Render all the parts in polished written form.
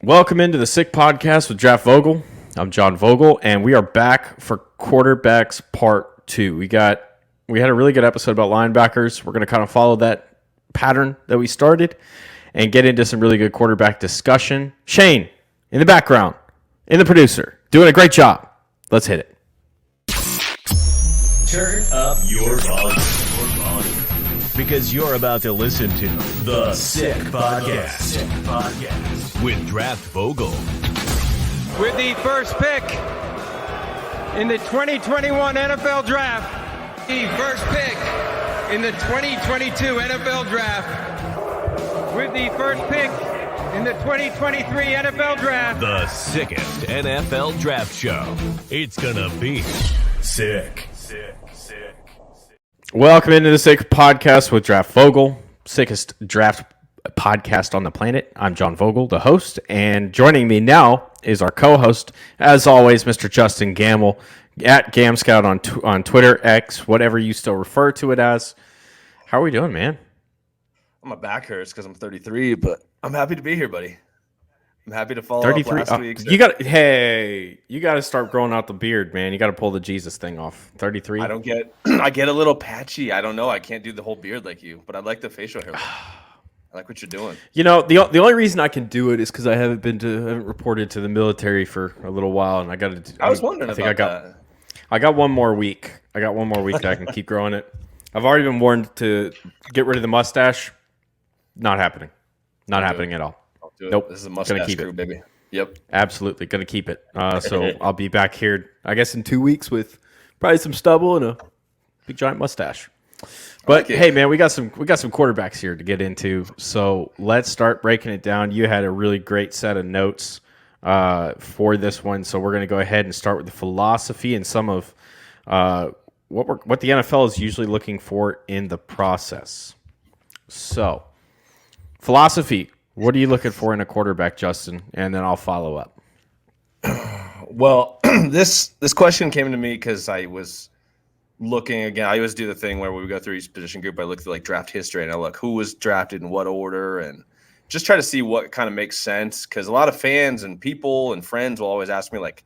Welcome into the Sick Podcast with Draft Vogel. I'm John Vogel, and we are back for quarterbacks part 2. We had a really good episode about linebackers. We're going to kind of follow that pattern that we started and get into some really good quarterback discussion. Shane, in the background, the producer, doing a great job. Let's hit it. Turn up your volume. Because you're about to listen to The Sick Podcast with Draft Vogel. With the first pick in the 2021 NFL Draft, the first pick in the 2022 NFL Draft, with the first pick in the 2023 NFL Draft. The sickest NFL draft show. It's gonna be sick. Welcome into the Sick Podcast with Draft Vogel, sickest draft podcast on the planet. I'm John Vogel, the host, and joining me now is our co-host, as always, Mr. Justen Gamble, at GamScout on Twitter, X, whatever you still refer to it as. How are we doing, man? My back hurts because I'm 33, but I'm happy to be here, buddy. I'm happy to follow 33. up last week. You got to start growing out the beard, man. You got to pull the Jesus thing off. 33. I get a little patchy. I don't know. I can't do the whole beard like you, but I like the facial hair. I like what you're doing. You know, the only reason I can do it is because I haven't reported to the military for a little while, and I was wondering about that. I got one more week. That I can keep growing it. I've already been warned to get rid of the mustache. Not happening. Not happening at all. Nope. This is a mustache crew, baby. Yep. Absolutely. Going to keep it. So I'll be back here, I guess, in 2 weeks with probably some stubble and a big giant mustache. But hey, man, we got some quarterbacks here to get into. So let's start breaking it down. You had a really great set of notes for this one. So we're going to go ahead and start with the philosophy and some of what the NFL is usually looking for in the process. So philosophy. What are you looking for in a quarterback, Justen? And then I'll follow up. Well, this question came to me because I was looking again. I always do the thing where we go through each position group. I look through like draft history and I look who was drafted in what order and just try to see what kind of makes sense. Because a lot of fans and people and friends will always ask me like,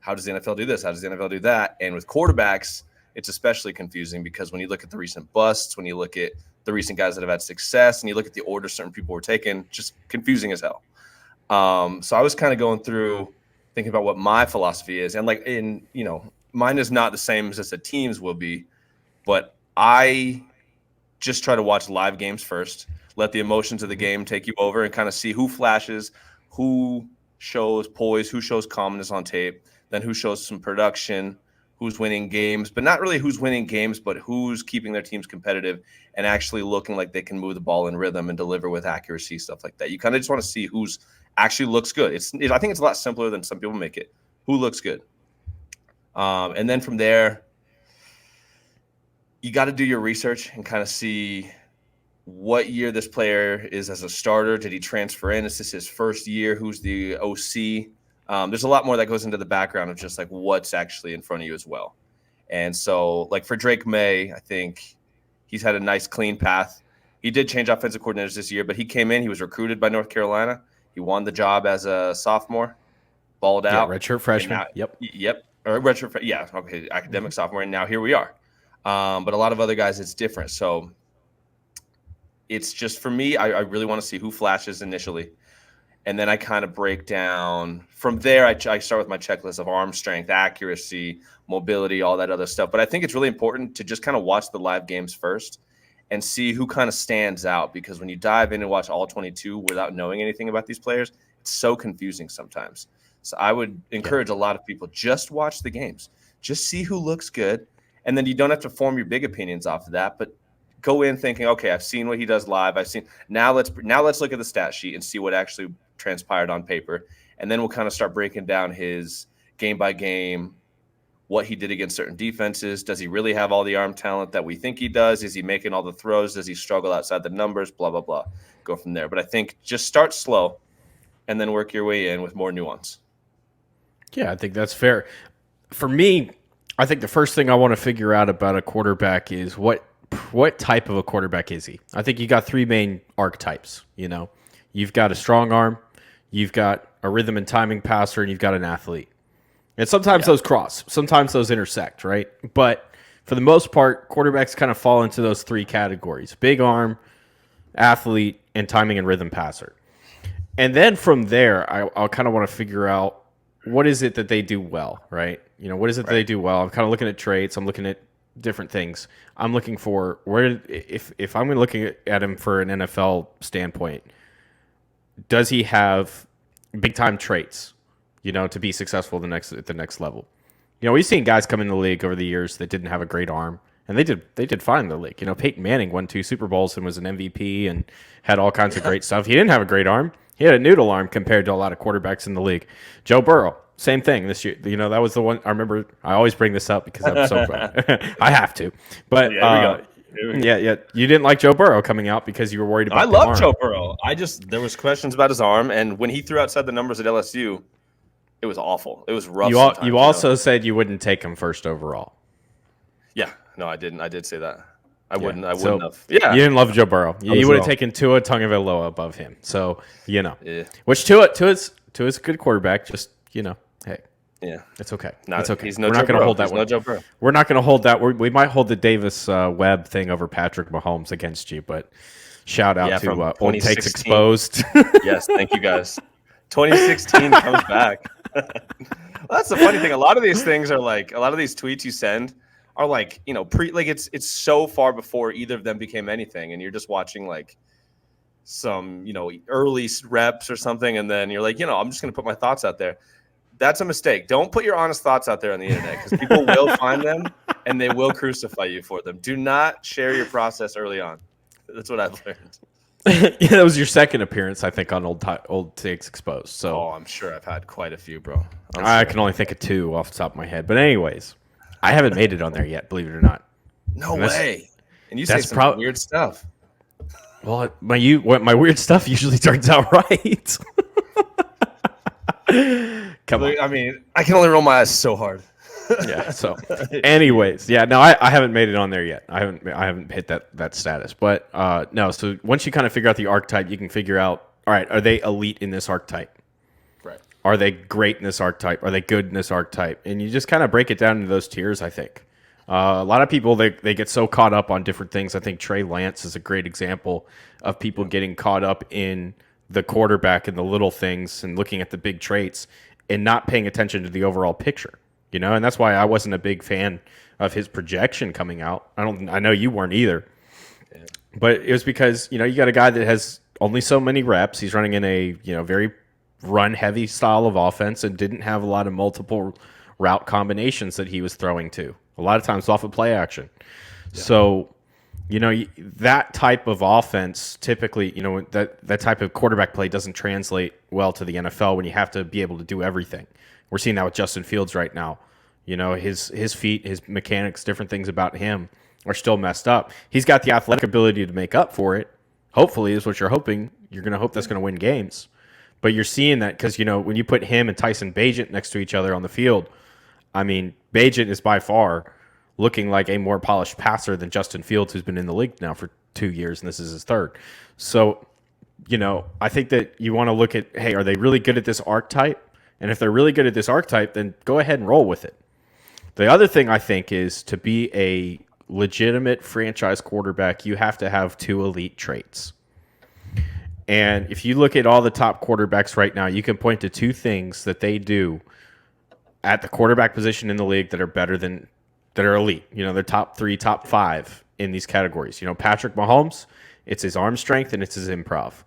how does the NFL do this? How does the NFL do that? And with quarterbacks, it's especially confusing because when you look at the recent busts, when you look at the recent guys that have had success, and you look at the order certain people were taken, just confusing as hell. So I was kind of going through thinking about what my philosophy is. And mine is not the same as the team's will be, but I just try to watch live games first, let the emotions of the game take you over and kind of see who flashes, who shows poise, who shows calmness on tape, then who shows some production, who's winning games, but not really who's winning games, but who's keeping their teams competitive and actually looking like they can move the ball in rhythm and deliver with accuracy, stuff like that. You kind of just want to see who's actually looks good. I think it's a lot simpler than some people make it. Who looks good? And then from there, you got to do your research and kind of see what year this player is as a starter. Did he transfer in? Is this his first year? Who's the OC? There's a lot more that goes into the background of just like what's actually in front of you as well. And so like for Drake Maye, I think he's had a nice clean path. He did change offensive coordinators this year, but he came in, he was recruited by North Carolina. He won the job as a sophomore, balled out. Redshirt freshman. Now, yep. Or redshirt. Yeah. Okay. Academic sophomore. And now here we are. But a lot of other guys, it's different. So it's just for me, I really want to see who flashes initially. And then I kind of break down from there. I start with my checklist of arm strength, accuracy, mobility, all that other stuff. But I think it's really important to just kind of watch the live games first and see who kind of stands out. Because when you dive in and watch all 22 without knowing anything about these players, it's so confusing sometimes. So I would encourage a lot of people, just watch the games. Just see who looks good. And then you don't have to form your big opinions off of that. But go in thinking, okay, I've seen what he does live. Now let's look at the stat sheet and see what actually transpired on paper, and then we'll kind of start breaking down his game by game, what he did against certain defenses. Does he really have all the arm talent that we think he does? Is he making all the throws? Does he struggle outside the numbers? Blah, blah, blah. Go from there. But I think just start slow and then work your way in with more nuance. Yeah, I think that's fair. For me, I think the first thing I want to figure out about a quarterback is what type of a quarterback is he? I think you got three main archetypes, You've got a strong arm, you've got a rhythm and timing passer, and you've got an athlete. And sometimes those cross, sometimes those intersect, right? But for the most part, quarterbacks kind of fall into those three categories: big arm, athlete, and timing and rhythm passer. And then from there, I'll kind of want to figure out what is it that they do well, right? What is it that they do well? I'm kind of looking at traits. I'm looking at different things. I'm looking for if I'm looking at him for an NFL standpoint, does he have big time traits, to be successful at the next level? We've seen guys come in the league over the years that didn't have a great arm, and they did fine in the league. Peyton Manning won 2 Super Bowls and was an MVP and had all kinds of great stuff. He didn't have a great arm. He had a noodle arm compared to a lot of quarterbacks in the league. Joe Burrow, same thing this year. That was the one I remember. I always bring this up because I'm so I have to. But yeah, you didn't like Joe Burrow coming out because you were worried about. I love Joe Burrow. There was questions about his arm, and when he threw outside the numbers at LSU, it was awful. It was rough. You also said you wouldn't take him first overall. Yeah, no, I didn't. I did say that. I wouldn't have. Yeah, you didn't love Joe Burrow. You would have taken Tua Tagovailoa above him. So which Tua's a good quarterback. Just hey, it's okay. It's okay. He's no We're Joe not going to hold that one. one. No Joe Burrow. We're not going to hold that. We might hold the Davis Webb thing over Patrick Mahomes against you, but shout out to Old Takes Exposed. Yes, thank you guys. 2016 comes back. Well, that's the funny thing. A lot of these things are like a lot of these tweets you send are like it's so far before either of them became anything, and you're just watching like some early reps or something, and then you're like I'm just gonna put my thoughts out there. That's a mistake. Don't put your honest thoughts out there on the internet because people will find them and they will crucify you for them. Do not share your process early on. That's what I've learned. That was your second appearance, I think, on Old Takes Exposed. So I'm sure I've had quite a few, bro. I can only think of 2 off the top of my head. But anyways, I haven't made it on there yet, believe it or not. No way. And you say some weird stuff. Well, my weird stuff usually turns out right. Come on. I mean, I can only roll my eyes so hard. Yeah. So, anyways, no, I haven't made it on there yet. I haven't hit that status. But no. So once you kind of figure out the archetype, you can figure out. All right, are they elite in this archetype? Right. Are they great in this archetype? Are they good in this archetype? And you just kind of break it down into those tiers. I think a lot of people they get so caught up on different things. I think Trey Lance is a great example of people getting caught up in the quarterback and the little things and looking at the big traits and not paying attention to the overall picture. And that's why I wasn't a big fan of his projection coming out. I know you weren't either. Yeah. But it was because, you got a guy that has only so many reps. He's running in a, very run-heavy style of offense and didn't have a lot of multiple route combinations that he was throwing to. A lot of times off of play action. Yeah. So, that type of offense typically, that type of quarterback play doesn't translate well to the NFL when you have to be able to do everything. We're seeing that with Justin Fields right now. His feet, his mechanics, different things about him are still messed up. He's got the athletic ability to make up for it. Hopefully, is what you're hoping. You're going to hope that's going to win games. But you're seeing that because, when you put him and Tyson Bagent next to each other on the field, I mean, Bagent is by far looking like a more polished passer than Justin Fields, who's been in the league now for 2 years, and this is his third. So, I think that you want to look at, hey, are they really good at this archetype? And if they're really good at this archetype, then go ahead and roll with it. The other thing I think is to be a legitimate franchise quarterback, you have to have 2 elite traits. And if you look at all the top quarterbacks right now, you can point to 2 things that they do at the quarterback position in the league that are elite. They're top 3, top 5 in these categories. Patrick Mahomes, it's his arm strength and it's his improv.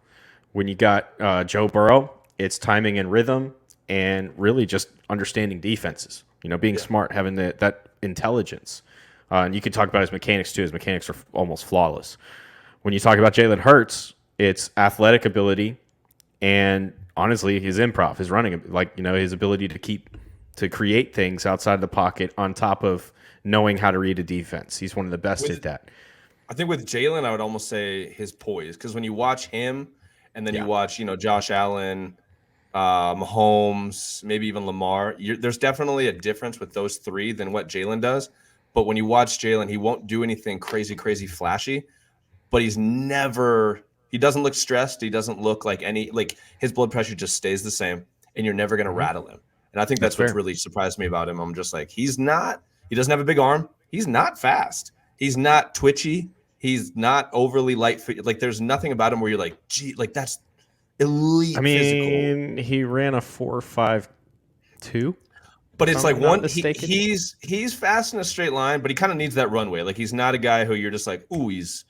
When you got Joe Burrow, it's timing and rhythm and really just understanding defenses. Being smart, having that intelligence. And you can talk about his mechanics too. His mechanics are almost flawless. When you talk about Jalen Hurts, it's athletic ability and honestly his improv, his running, his ability to create things outside the pocket on top of knowing how to read a defense. He's one of the best at that. I think with Jalen, I would almost say his poise, because when you watch him and then you watch, Josh Allen, Mahomes, maybe even Lamar, there's definitely a difference with those 3 than what Jalen does. But when you watch Jalen, he won't do anything crazy flashy, but he's never He doesn't look stressed. He doesn't look like his blood pressure just stays the same, and you're never going to rattle him. And I think that's what really surprised me about him. I'm just like, he doesn't have a big arm. He's not fast. He's not twitchy. He's not overly light. Like, there's nothing about him where you're like, gee, like that's elite physical. He ran a 4.52. But it's like he's fast in a straight line, but he kind of needs that runway. Like, he's not a guy who you're just like, ooh, he's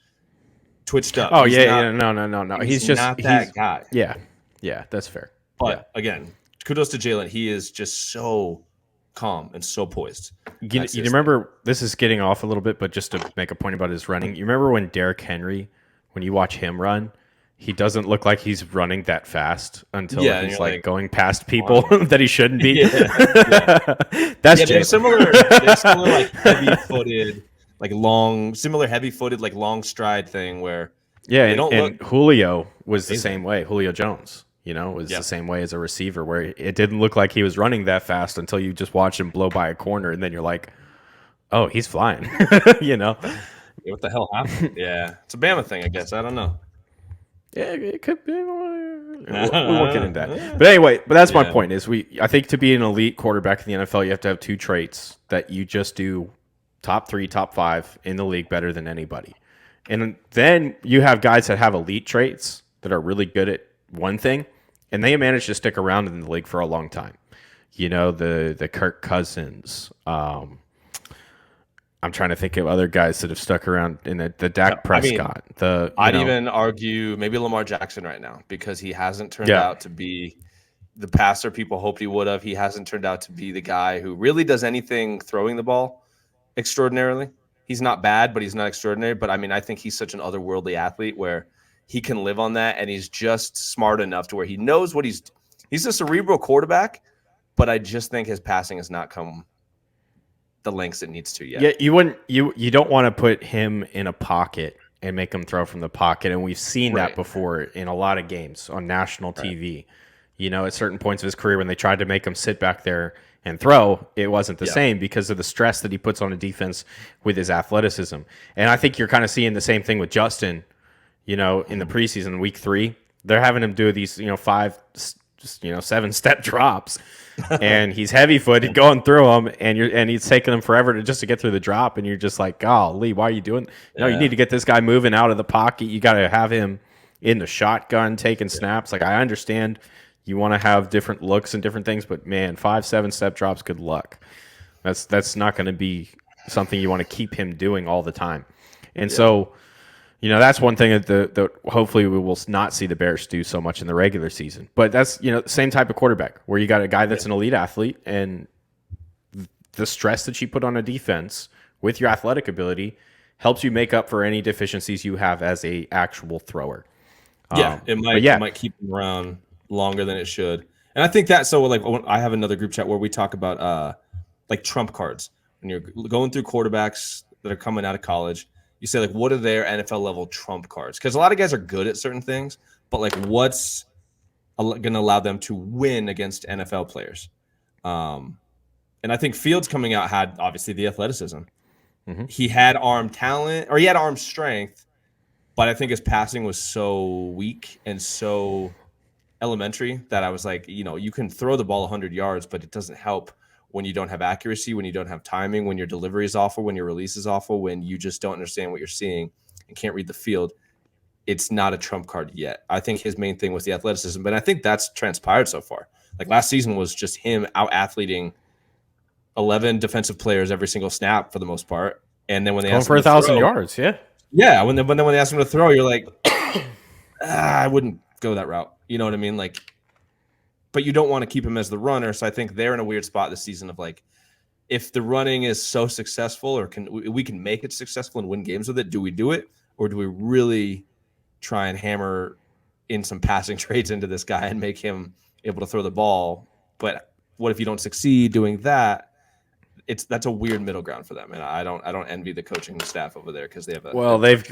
twitched up. Oh, he's no. He's just not that guy. Yeah, that's fair. But again, kudos to Jalen. He is just so calm and so poised. You remember, this is getting off a little bit, but just to make a point about his running, you remember when Derrick Henry, when you watch him run, he doesn't look like he's running that fast until he's like going past people that he shouldn't be. That's they're similar like heavy-footed, like long stride thing where and Julio was the same way. Julio Jones, was the same way as a receiver, where it didn't look like he was running that fast until you just watch him blow by a corner, and then you're like, oh, he's flying. What the hell happened? Yeah, it's a Bama thing, I guess. I don't know. Yeah, it could be. We won't get into that. But anyway, that's my point. I think to be an elite quarterback in the NFL, you have to have two traits that you just do top 3, top 5 in the league better than anybody. And then you have guys that have elite traits that are really good at one thing, and they manage to stick around in the league for a long time. The Kirk Cousins. I'm trying to think of other guys that have stuck around in the Dak Prescott. I'd even argue maybe Lamar Jackson right now, because he hasn't turned out to be the passer people hoped he would have. He hasn't turned out to be the guy who really does anything throwing the ball extraordinarily. He's not bad, but he's not extraordinary. But I think he's such an otherworldly athlete where he can live on that, and he's just smart enough to where he knows what he's a cerebral quarterback, but I just think his passing has not come the lengths it needs to yet. Yeah, you don't want to put him in a pocket and make him throw from the pocket, and we've seen that before in a lot of games on national TV. At certain points of his career when they tried to make him sit back there and throw, it wasn't the same because of the stress that he puts on a defense with his athleticism. And I think you're kind of seeing the same thing with Justen, in the preseason, week 3. They're having him do these, 5, 7-step drops. And he's heavy-footed going through them, and he's taking them forever to get through the drop, and you're just like, golly, why are you doing? No, you need to get this guy moving out of the pocket. You got to have him in the shotgun taking snaps. Like, I understand you want to have different looks and different things, but man, 5, 7-step drops, good luck. That's not going to be something you want to keep him doing all the time. And so, that's one thing that hopefully we will not see the Bears do so much in the regular season. But that's, the same type of quarterback where you got a guy that's an elite athlete, and the stress that you put on a defense with your athletic ability helps you make up for any deficiencies you have as a actual thrower. It might keep him around longer than it should. And I think that, so like I have another group chat where we talk about like trump cards. When you're going through quarterbacks that are coming out of college, you say, like, what are their NFL level trump cards? Because a lot of guys are good at certain things, but like, what's going to allow them to win against NFL players? And I think Fields coming out had obviously the athleticism. Mm-hmm. He had arm talent, or he had arm strength, but I think his passing was so weak and so elementary that I was like, you can throw the ball 100 yards, but it doesn't help when you don't have accuracy, when you don't have timing, when your delivery is awful, when your release is awful, when you just don't understand what you're seeing and can't read the field. It's not a trump card yet. I think his main thing was the athleticism, but I think that's transpired so far. Like, last season was just him out-athleting 11 defensive players every single snap for the most part. And then when they asked him for 1,000 yards, yeah. When they asked him to throw, you're like, I wouldn't go that route. You know what I mean? Like, but you don't want to keep him as the runner. So I think they're in a weird spot this season of like, if the running is so successful, or we can make it successful and win games with it, do we do it? Or do we really try and hammer in some passing traits into this guy and make him able to throw the ball? But what if you don't succeed doing that? That's a weird middle ground for them, and I don't envy the coaching staff over there because they have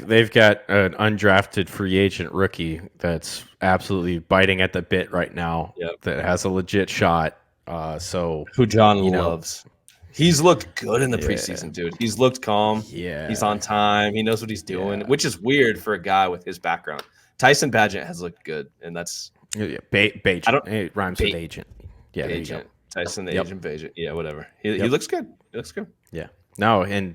they've got an undrafted free agent rookie that's absolutely biting at the bit right now. Yep. That has a legit shot. Who John loves. He's looked good in the preseason, dude. He's looked calm. Yeah, he's on time. He knows what he's doing, which is weird for a guy with his background Tyson Bagent has looked good, and that's Bagent. It rhymes with agent. Yeah, there you go. Tyson the agent Bagent. Yeah, whatever. He looks good. He looks good. Yeah. No, and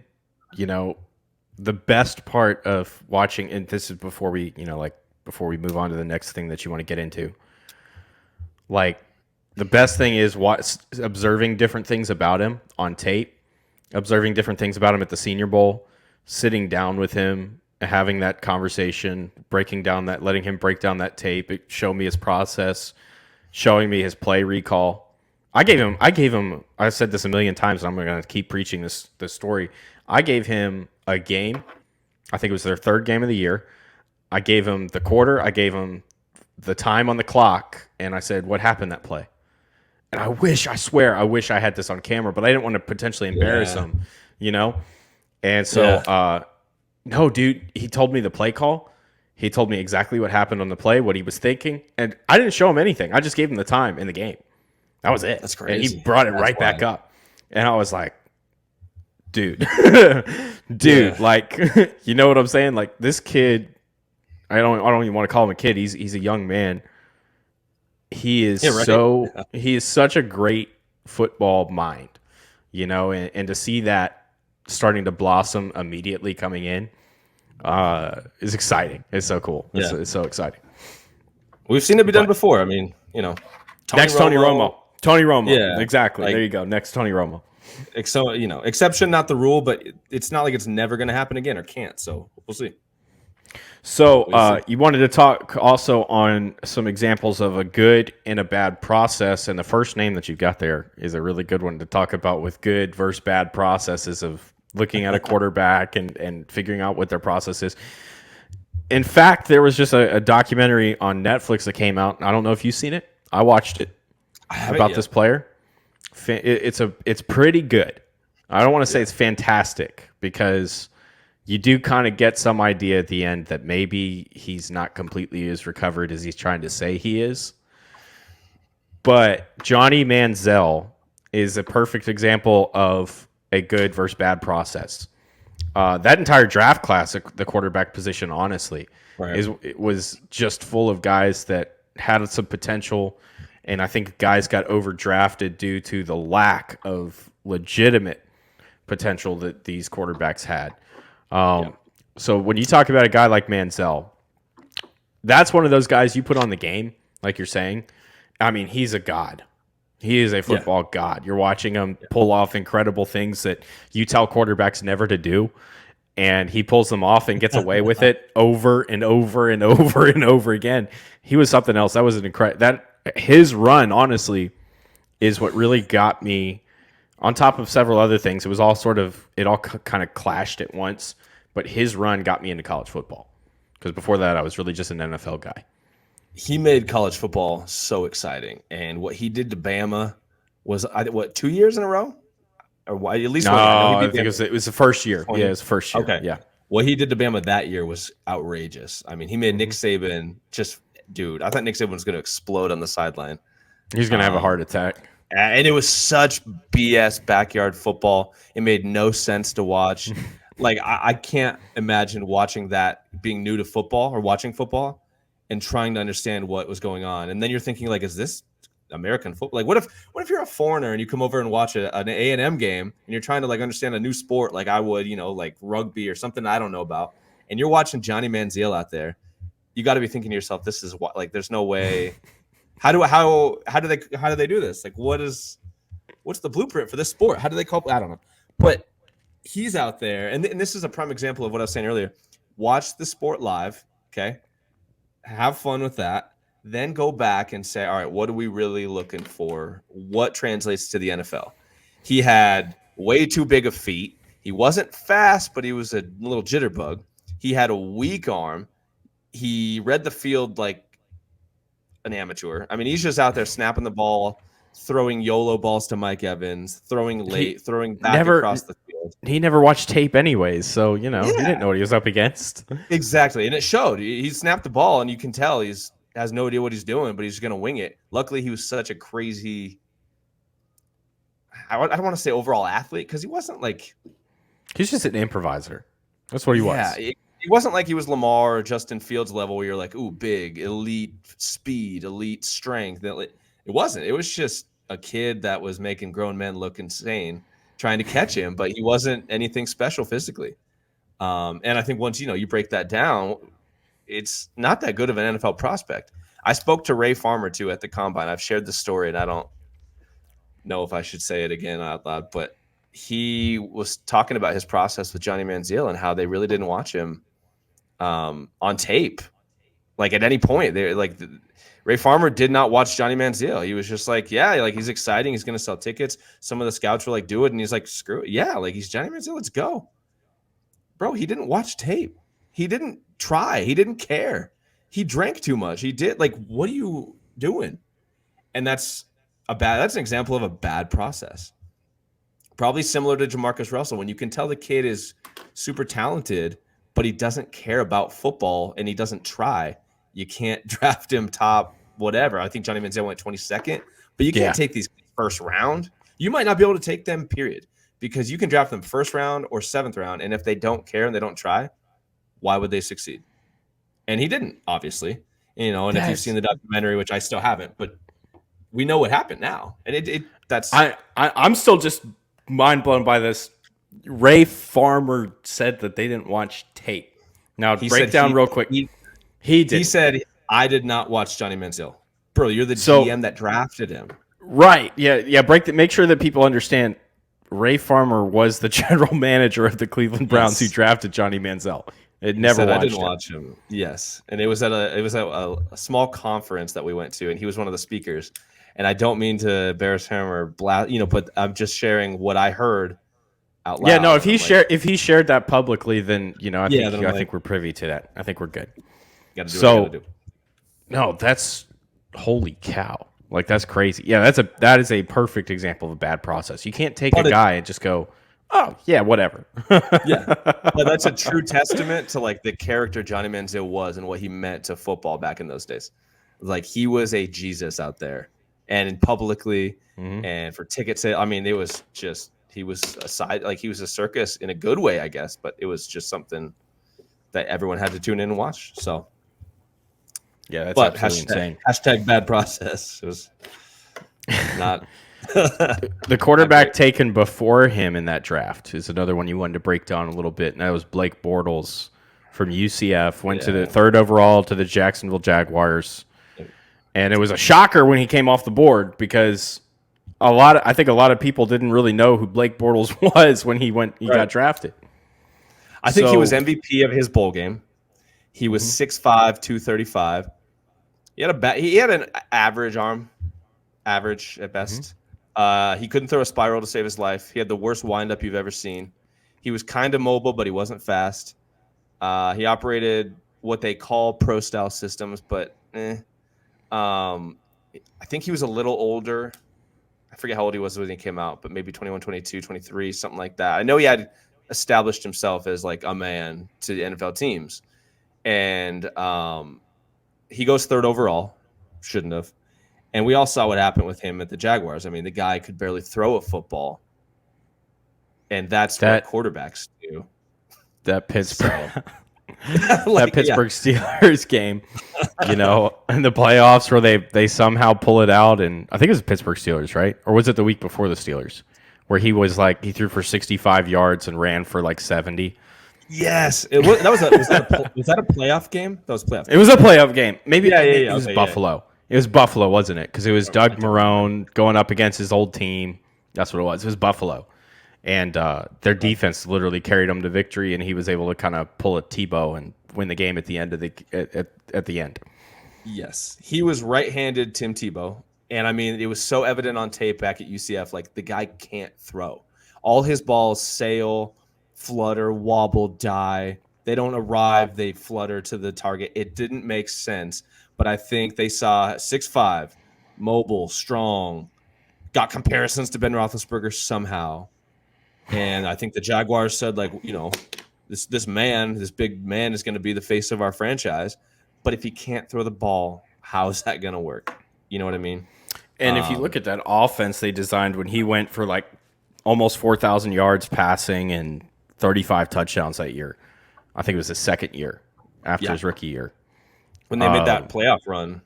the best part of watching, and this is before we move on to the next thing that you want to get into. Like, the best thing is observing different things about him on tape, observing different things about him at the Senior Bowl, sitting down with him, having that conversation, letting him break down that tape, show me his process, showing me his play recall. I gave him, I've said this a million times, and I'm going to keep preaching this story. I gave him a game. I think it was their third game of the year. I gave him the quarter. I gave him the time on the clock, and I said, what happened that play? And I swear I had this on camera, but I didn't want to potentially embarrass him, And so, no, dude, he told me the play call. He told me exactly what happened on the play, what he was thinking. And I didn't show him anything. I just gave him the time in the game. That was it. That's crazy. And he brought it right back up. And I was like, dude, like, you know what I'm saying? Like, this kid, I don't even want to call him a kid. He's a young man. He is he is such a great football mind, and to see that starting to blossom immediately coming in is exciting. It's so cool. It's so exciting. We've seen it be done before. I mean, Tony Romo. Tony Romo. Yeah, exactly. There you go. Next Tony Romo. So, exception, not the rule, but it's not like it's never going to happen again or can't. So we'll see. So you wanted to talk also on some examples of a good and a bad process, and the first name that you've got there is a really good one to talk about with good versus bad processes of looking at a quarterback and figuring out what their process is. In fact, there was just a documentary on Netflix that came out. I don't know if you've seen it. I watched it about this player. It's pretty good. I don't want to say it's fantastic because you do kind of get some idea at the end that maybe he's not completely as recovered as he's trying to say he is. But Johnny Manziel is a perfect example of a good versus bad process. That entire draft class, the quarterback position, honestly, it was just full of guys that had some potential, and I think guys got overdrafted due to the lack of legitimate potential that these quarterbacks had. So when you talk about a guy like Manziel, that's one of those guys you put on the game, like you're saying. I mean, he's a god. He is a football god. You're watching him pull off incredible things that you tell quarterbacks never to do, and he pulls them off and gets away with it over and over and over and over again. He was something else. That was an incredible. His run, honestly, is what really got me. On top of several other things, it all kind of clashed at once. But his run got me into college football because before that, I was really just an NFL guy. He made college football so exciting, and what he did to Bama was 2 years in a row, or why? At least no, I think it was the first year. 20? Yeah, it was the first year. Okay, yeah. What he did to Bama that year was outrageous. I mean, he made Nick Saban dude. I thought Nick Saban was going to explode on the sideline. He's going to have a heart attack. And it was such BS backyard football. It made no sense to watch. Like, I can't imagine watching that, being new to football or watching football and trying to understand what was going on. And then you're thinking, like, is this American football? Like, what if you're a foreigner and you come over and watch an A&M game and you're trying to, like, understand a new sport like I would, like rugby or something I don't know about, and you're watching Johnny Manziel out there, you got to be thinking to yourself, this is what, like, there's no way. How do they do this? Like, what's the blueprint for this sport? How do they cope? I don't know. But he's out there, and this is a prime example of what I was saying earlier. Watch the sport live, okay? Have fun with that. Then go back and say, all right, what are we really looking for? What translates to the NFL? He had way too big of feet. He wasn't fast, but he was a little jitterbug. He had a weak arm. He read the field like an amateur. I mean, he's just out there snapping the ball, throwing YOLO balls to Mike Evans, throwing back across the field. He never watched tape anyways, so, he didn't know what he was up against. Exactly, and it showed. He snapped the ball, and you can tell has no idea what he's doing, but he's going to wing it. Luckily, he was such a crazy – I don't want to say overall athlete because he wasn't like – he's just an improviser. That's what he was. Yeah, wasn't like he was Lamar or Justin Fields level where you're like, ooh, big, elite speed, elite strength. It wasn't. It was just a kid that was making grown men look insane trying to catch him, but he wasn't anything special physically. And I think once you break that down, it's not that good of an NFL prospect. I spoke to Ray Farmer too at the combine. I've shared the story, and I don't know if I should say it again out loud, but he was talking about his process with Johnny Manziel and how they really didn't watch him on tape. Like at any point, Ray Farmer did not watch Johnny Manziel. He was just like, yeah, like he's exciting. He's going to sell tickets. Some of the scouts were like, do it. And he's like, screw it. Yeah, like he's Johnny Manziel. Let's go. Bro, he didn't watch tape. He didn't try. He didn't care. He drank too much. He did. Like, what are you doing? And that's an example of a bad process. Probably similar to Jamarcus Russell, when you can tell the kid is super talented, but he doesn't care about football and he doesn't try. You can't draft him top whatever. I think Johnny Manziel went 22nd, but you can't take these first round. You might not be able to take them, period, because you can draft them first round or seventh round, and if they don't care and they don't try, why would they succeed? And he didn't, obviously. And if you've seen the documentary, which I still haven't, but we know what happened now. And I'm still just mind blown by this. Ray Farmer said that they didn't watch tape. Now break down real quick. He did. He said, I did not watch Johnny Manziel. Bro, you're the GM that drafted him. Right. Yeah. Make sure that people understand Ray Farmer was the general manager of the Cleveland Browns who drafted Johnny Manziel. I didn't watch him. Yes. And it was at a small conference that we went to, and he was one of the speakers. And I don't mean to embarrass him or but I'm just sharing what I heard out loud. Yeah, no, if he shared that publicly, then I think we're privy to that. I think we're good. Gotta do what I gotta do. No, that's holy cow. Like that's crazy. Yeah, that is a perfect example of a bad process. You can't take a guy and just go, oh yeah, whatever. Yeah. But that's a true testament to like the character Johnny Manziel was and what he meant to football back in those days. Like he was a Jesus out there. And publicly and for ticket sale. I mean, it was just he was a circus in a good way, I guess, but it was just something that everyone had to tune in and watch. So yeah, that's absolutely insane. # bad process. It was not the quarterback taken before him in that draft is another one you wanted to break down a little bit, and that was Blake Bortles from UCF. Went to the 3rd overall to the Jacksonville Jaguars. And it was a shocker when he came off the board because I think a lot of people didn't really know who Blake Bortles was when he got drafted. I think he was MVP of his bowl game. He was 6'5", 235. He had an average arm, average at best. He couldn't throw a spiral to save his life. He had the worst windup you've ever seen. He was kind of mobile, but he wasn't fast. He operated what they call pro-style systems, but I think he was a little older. I forget how old he was when he came out, but maybe 21, 22, 23, something like that. I know he had established himself as like a man to the NFL teams. And he goes 3rd overall. Shouldn't have. And we all saw what happened with him at the Jaguars. I mean, the guy could barely throw a football. And that's what quarterbacks do. That Pittsburgh. Pittsburgh Steelers game, in the playoffs where they somehow pull it out, and I think it was the Pittsburgh Steelers, right? Or was it the week before the Steelers, where he threw for 65 yards and ran for like 70? Yes, was that a playoff game? That was a playoff game. It was a playoff game. Maybe it was Buffalo. Yeah. It was Buffalo, wasn't it? Because it was Doug Marrone going up against his old team. That's what it was. It was Buffalo. And their defense literally carried them to victory, and he was able to kind of pull a Tebow and win the game at the end at the end. Yes, he was right-handed Tim Tebow, and I mean it was so evident on tape back at UCF. Like the guy can't throw. All his balls sail, flutter, wobble, die. They don't arrive. They flutter to the target. It didn't make sense, but I think they saw 6'5", mobile, strong, got comparisons to Ben Roethlisberger somehow. And I think the Jaguars said, like, this big man is going to be the face of our franchise. But if he can't throw the ball, how is that going to work? You know what I mean? And if you look at that offense they designed when he went for, like, almost 4,000 yards passing and 35 touchdowns that year, I think it was his second year after his rookie year. When they made that playoff run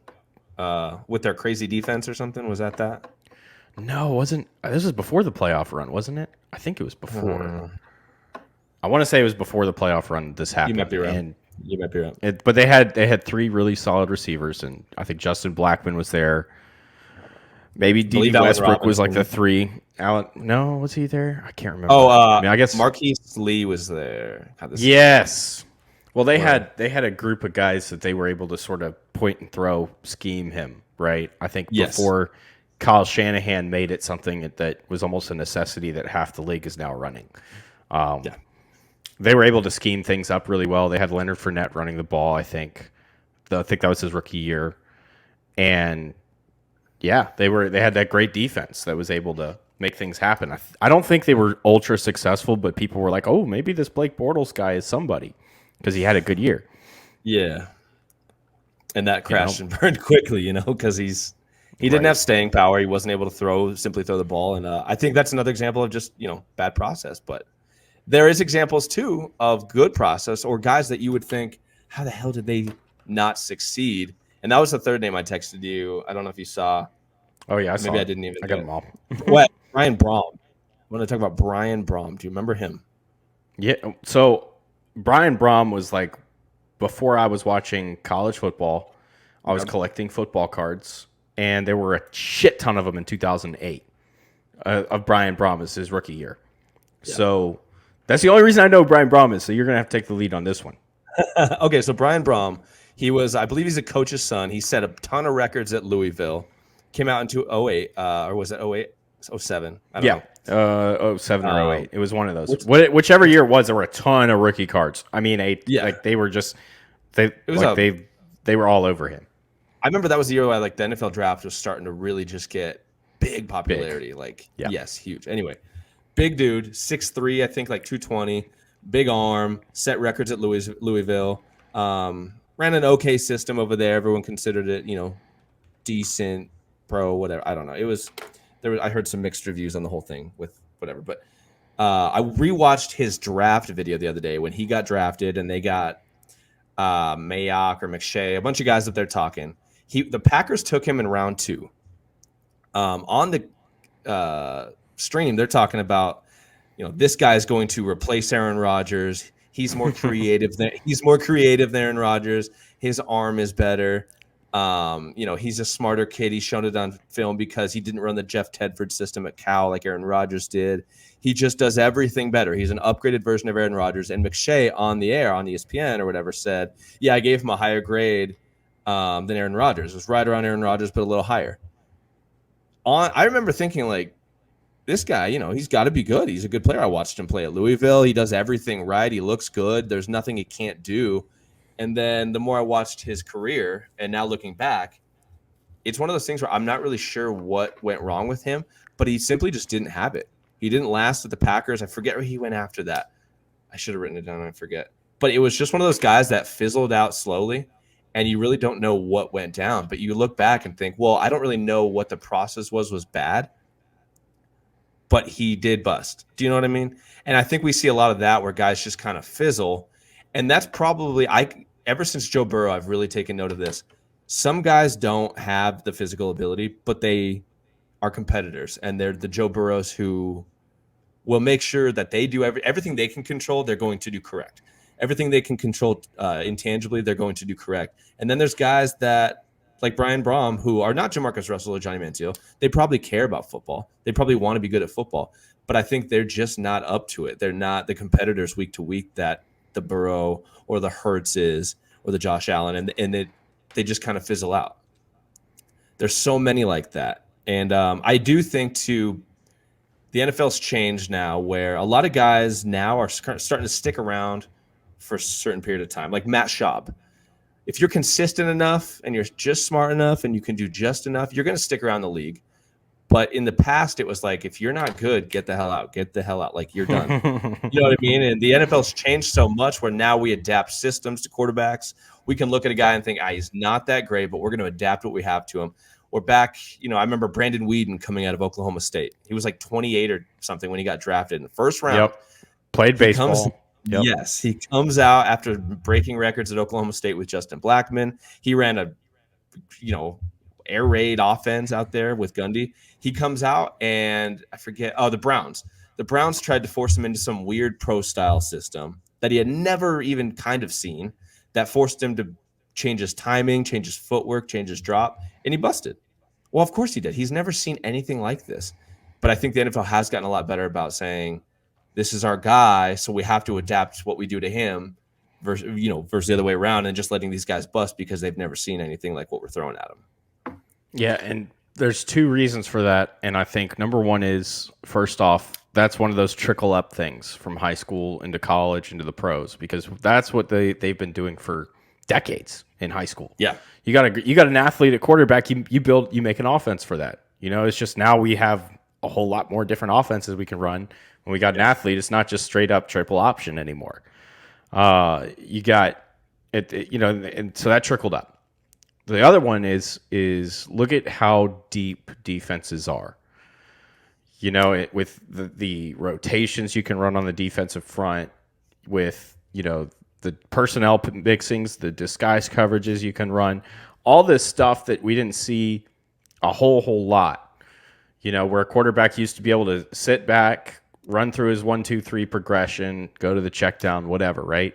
with their crazy defense or something. Was that? No, it wasn't. This was before the playoff run, wasn't it? I think it was before. I want to say it was before the playoff run this happened. You might be right. You might be right. But they had three really solid receivers, and I think Justin Blackmon was there. Maybe D.B. Westbrook was like the three. No, was he there? I can't remember. I guess Marquise Lee was there. Yes. Well, they had a group of guys that they were able to sort of point and throw, scheme him, right? I think before Kyle Shanahan made it something that was almost a necessity that half the league is now running. They were able to scheme things up really well. They had Leonard Fournette running the ball, I think. I think that was his rookie year. And yeah, they had that great defense that was able to make things happen. I don't think they were ultra successful, but people were like, "Oh, maybe this Blake Bortles guy is somebody," because he had a good year. Yeah, and that crashed and burned quickly, because he didn't have staying power. He wasn't able to simply throw the ball, and I think that's another example of just bad process. But there is examples too of good process or guys that you would think, how the hell did they not succeed? And that was the third name I texted you. I don't know if you saw. Oh yeah, I saw. Maybe I didn't even. I got them all. What? Brian Brom. I want to talk about Brian Brom. Do you remember him? Yeah. So Brian Brom was like before I was watching college football. I was collecting football cards, and there were a shit ton of them in 2008 of Brian Brom as his rookie year. Yeah. So that's the only reason I know Brian Brom is. So you're gonna have to take the lead on this one. Okay, so Brian Brom. He was, I believe he's a coach's son. He set a ton of records at Louisville. Came out into 08, or was it 08? 07? I don't know. 07 or 08. It was one of those. Whichever year it was, there were a ton of rookie cards. I mean, like they were just they were all over him. I remember that was the year where like the NFL draft was starting to really just get big popularity. Yes, huge. Anyway, big dude, 6'3", I think like 220, big arm, set records at Louisville. Ran an okay system over there. Everyone considered it, decent, pro, whatever. I don't know. I heard some mixed reviews on the whole thing with whatever. But I rewatched his draft video the other day when he got drafted, and they got Mayock or McShay, a bunch of guys up there talking. The Packers took him in round 2. On the stream, they're talking about, this guy is going to replace Aaron Rodgers. He's more creative than Aaron Rodgers. His arm is better. He's a smarter kid. He's shown it on film because he didn't run the Jeff Tedford system at Cal like Aaron Rodgers did. He just does everything better. He's an upgraded version of Aaron Rodgers. And McShay on the air on ESPN or whatever said, "Yeah, I gave him a higher grade than Aaron Rodgers. It was right around Aaron Rodgers, but a little higher." I remember thinking like, this guy, he's got to be good. He's a good player. I watched him play at Louisville. He does everything right. He looks good. There's nothing he can't do. And then the more I watched his career, and now looking back, it's one of those things where I'm not really sure what went wrong with him, but he simply just didn't have it. He didn't last at the Packers. I forget where he went after that. I should have written it down. I forget. But it was just one of those guys that fizzled out slowly, and you really don't know what went down. But you look back and think, well, I don't really know what the process was bad. But he did bust. Do you know what I mean? And I think we see a lot of that where guys just kind of fizzle. And that's probably, ever since Joe Burrow, I've really taken note of this. Some guys don't have the physical ability, but they are competitors. And they're the Joe Burrows who will make sure that they do everything they can control, they're going to do correct. Everything they can control intangibly, they're going to do correct. And then there's guys that, like Brian Brom, who are not Jamarcus Russell or Johnny Manziel, they probably care about football. They probably want to be good at football, but I think they're just not up to it. They're not the competitors week to week that the Burrow or the Hurts is or the Josh Allen, and they just kind of fizzle out. There's so many like that. And I do think, too, the NFL's changed now where a lot of guys now are starting to stick around for a certain period of time, like Matt Schaub. If you're consistent enough and you're just smart enough and you can do just enough, you're going to stick around the league. But in the past, it was like, if you're not good, get the hell out. Get the hell out. Like, you're done. You know what I mean? And the NFL's changed so much where now we adapt systems to quarterbacks. We can look at a guy and think, he's not that great, but we're going to adapt what we have to him. Or back, I remember Brandon Weeden coming out of Oklahoma State. He was like 28 or something when he got drafted in the first round. Yep. Played baseball. Yep. Yes, he comes out after breaking records at Oklahoma State with Justin Blackman. He ran a, air raid offense out there with Gundy. He comes out and I forget. Oh, the Browns. The Browns tried to force him into some weird pro style system that he had never even kind of seen. That forced him to change his timing, change his footwork, change his drop, and he busted. Well, of course he did. He's never seen anything like this. But I think the NFL has gotten a lot better about saying, this is our guy, so we have to adapt what we do to him versus the other way around, and just letting these guys bust because they've never seen anything like what we're throwing at them. Yeah, and there's two reasons for that. And I think number one is, first off, that's one of those trickle up things from high school into college into the pros, because that's what they've been doing for decades in high school. Yeah. You got an athlete at quarterback, you make an offense for that. It's just now we have a whole lot more different offenses we can run. When we got an athlete, it's not just straight up triple option anymore. You got it, and so that trickled up. The other one is look at how deep defenses are. With the rotations you can run on the defensive front, with the personnel mixings, the disguise coverages you can run, all this stuff that we didn't see a whole lot. Where a quarterback used to be able to sit back, run through his 1-2-3 progression, go to the check down, whatever, right?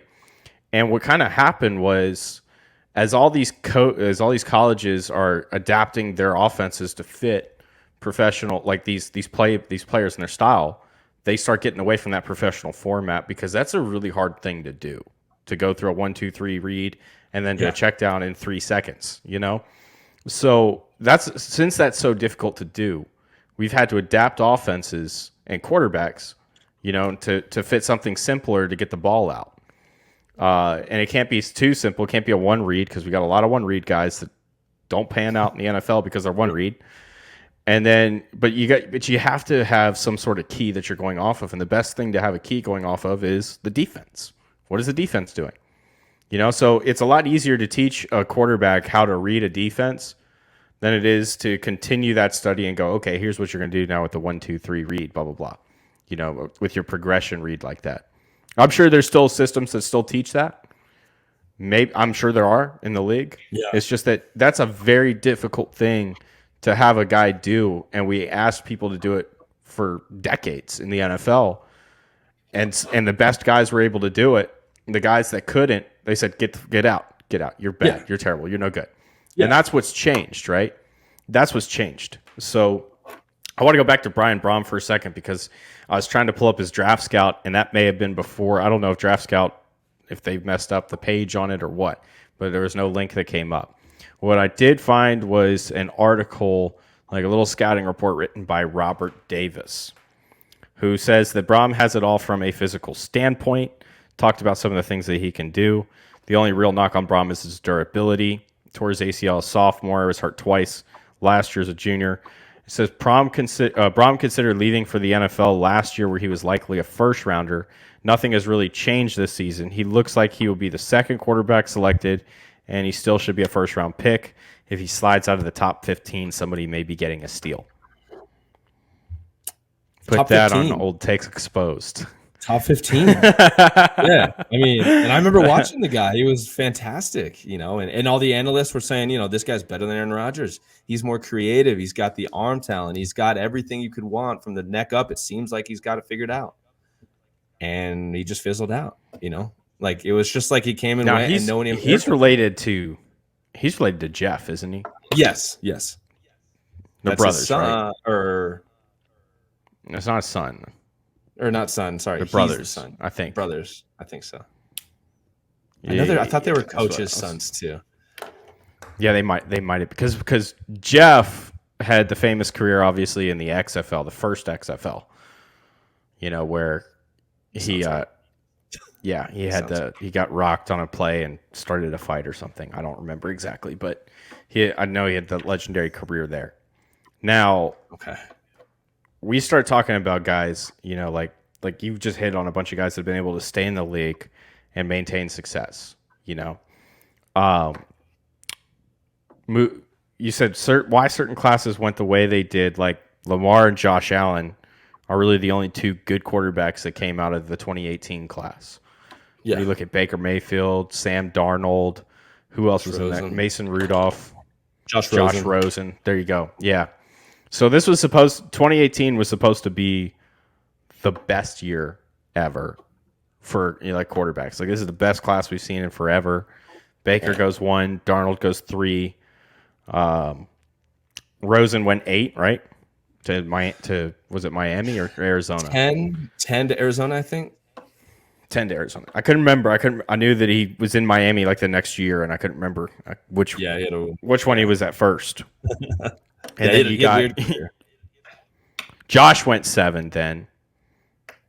And what kind of happened was, as all these colleges are adapting their offenses to fit professional, like these players and their style, they start getting away from that professional format, because that's a really hard thing to do, to go through a 1-2-3 read and then do a check down in 3 seconds. So since that's so difficult to do, we've had to adapt offenses and quarterbacks, to fit something simpler to get the ball out. And it can't be too simple. It can't be a one read, because we got a lot of one read guys that don't pan out in the NFL because they're one read. And then, but you have to have some sort of key that you're going off of. And the best thing to have a key going off of is the defense. What is the defense doing? So it's a lot easier to teach a quarterback how to read a defense than it is to continue that study and go, okay, here's what you're going to do now with the 1-2-3 read, blah, blah, blah. With your progression read like that. I'm sure there's still systems that still teach that. Maybe I'm sure there are in the league. Yeah. It's just that's a very difficult thing to have a guy do, and we asked people to do it for decades in the NFL, and the best guys were able to do it. The guys that couldn't, they said, get out, you're bad, you're terrible, you're no good. Yeah. And that's what's changed, right? That's what's changed. So I want to go back to Brian Brom for a second, because I was trying to pull up his Draft Scout, and that may have been before. I don't know if Draft Scout, if they messed up the page on it or what, but there was no link that came up. What I did find was an article, like a little scouting report written by Robert Davis, who says that Brom has it all from a physical standpoint, talked about some of the things that he can do. The only real knock on Brom is his durability. Tore his ACL as a sophomore, was hurt twice last year as a junior. It says Brom considered leaving for the NFL last year, where he was likely a first rounder. Nothing has really changed this season. He looks like he will be the second quarterback selected, and he still should be a first round pick. If he slides out of the top 15, somebody may be getting a steal. Put top that 15. On Old Takes Exposed. Top 15. Yeah. I mean, and I remember watching the guy. He was fantastic, and all the analysts were saying, this guy's better than Aaron Rodgers. He's more creative. He's got the arm talent. He's got everything you could want from the neck up. It seems like he's got it figured out. And he just fizzled out, Like, it was just like he came and went, and no one even he's related to Jeff, isn't he? Yes. They're brothers, son, right? Or it's not a son. Or not son, sorry. They're brothers, the son. I think. Brothers, I think so. Yeah, I thought they were coaches' sons too. Yeah, they might have, because Jeff had the famous career, obviously, in the XFL, the first XFL. Where he he got rocked on a play and started a fight or something. I don't remember exactly, but I know he had the legendary career there. Now, okay. We start talking about guys, like you just hit on a bunch of guys that have been able to stay in the league and maintain success. You said why certain classes went the way they did, like Lamar and Josh Allen are really the only two good quarterbacks that came out of the 2018 class. Yeah. When you look at Baker Mayfield, Sam Darnold, who else was in there? Mason Rudolph, Josh Rosen. There you go. Yeah. So this was 2018 was supposed to be the best year ever for like quarterbacks. Like this is the best class we've seen in forever. Baker goes 1, Darnold goes 3. Rosen went 8, right? To was it Miami or Arizona? 10 to Arizona, I think. 10 to Arizona. I couldn't remember. I knew that he was in Miami like the next year, and I couldn't remember which one he was at first. And then you got Josh went 7 then,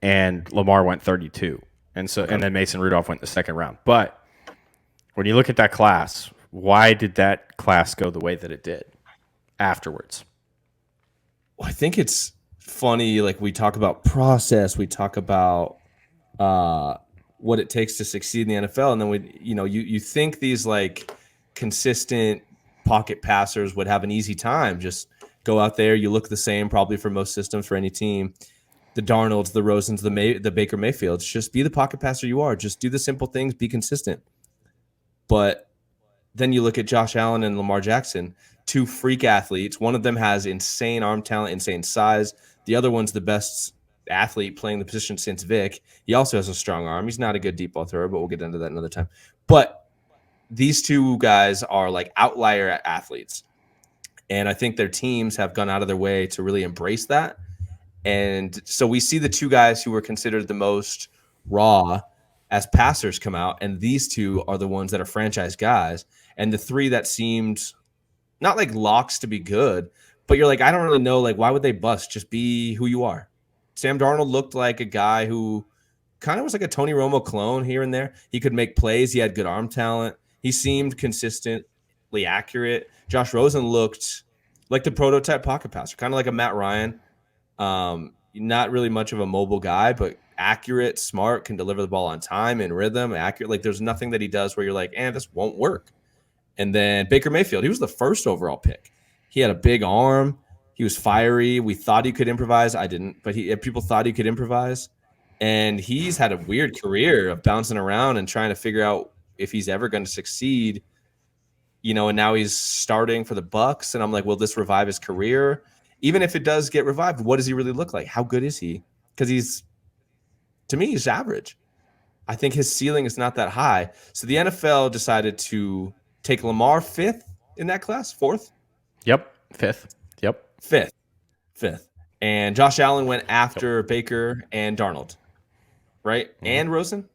and Lamar went 32, and then Mason Rudolph went the second round. But when you look at that class, why did that class go the way that it did afterwards? Well, I think it's funny. Like we talk about process, we talk about what it takes to succeed in the NFL, and then you think these like consistent pocket passers would have an easy time. Just go out there, you look the same probably for most systems for any team. The Darnolds, the Rosens, the Baker Mayfields, just be the pocket passer you are. Just do the simple things, be consistent. But then you look at Josh Allen and Lamar Jackson, 2 freak athletes. One of them has insane arm talent, insane size. The other one's the best athlete playing the position since Vic. He also has a strong arm. He's not a good deep ball thrower, but we'll get into that another time. But these two guys are like outlier athletes. And I think their teams have gone out of their way to really embrace that. And so we see the 2 guys who were considered the most raw as passers come out, and these 2 are the ones that are franchise guys. And the 3 that seemed not like locks to be good, but you're like, I don't really know, like, why would they bust? Just be who you are. Sam Darnold looked like a guy who kind of was like a Tony Romo clone here and there. He could make plays. He had good arm talent. He seemed consistently accurate. Josh Rosen looked like the prototype pocket passer, kind of like a Matt Ryan. Not really much of a mobile guy, but accurate, smart, can deliver the ball on time and rhythm, accurate. Like there's nothing that he does where you're like, this won't work. And then Baker Mayfield, he was the first overall pick. He had a big arm. He was fiery. We thought he could improvise. I didn't, but people thought he could improvise. And he's had a weird career of bouncing around and trying to figure out if he's ever going to succeed. And now he's starting for the Bucs. And I'm like, will this revive his career? Even if it does get revived, what does he really look like? How good is he? Because to me, he's average. I think his ceiling is not that high. So the NFL decided to take Lamar 5th in that class, 4th? Yep, 5th. Yep. 5th. And Josh Allen went after Baker and Darnold, right? Mm-hmm. And Rosen?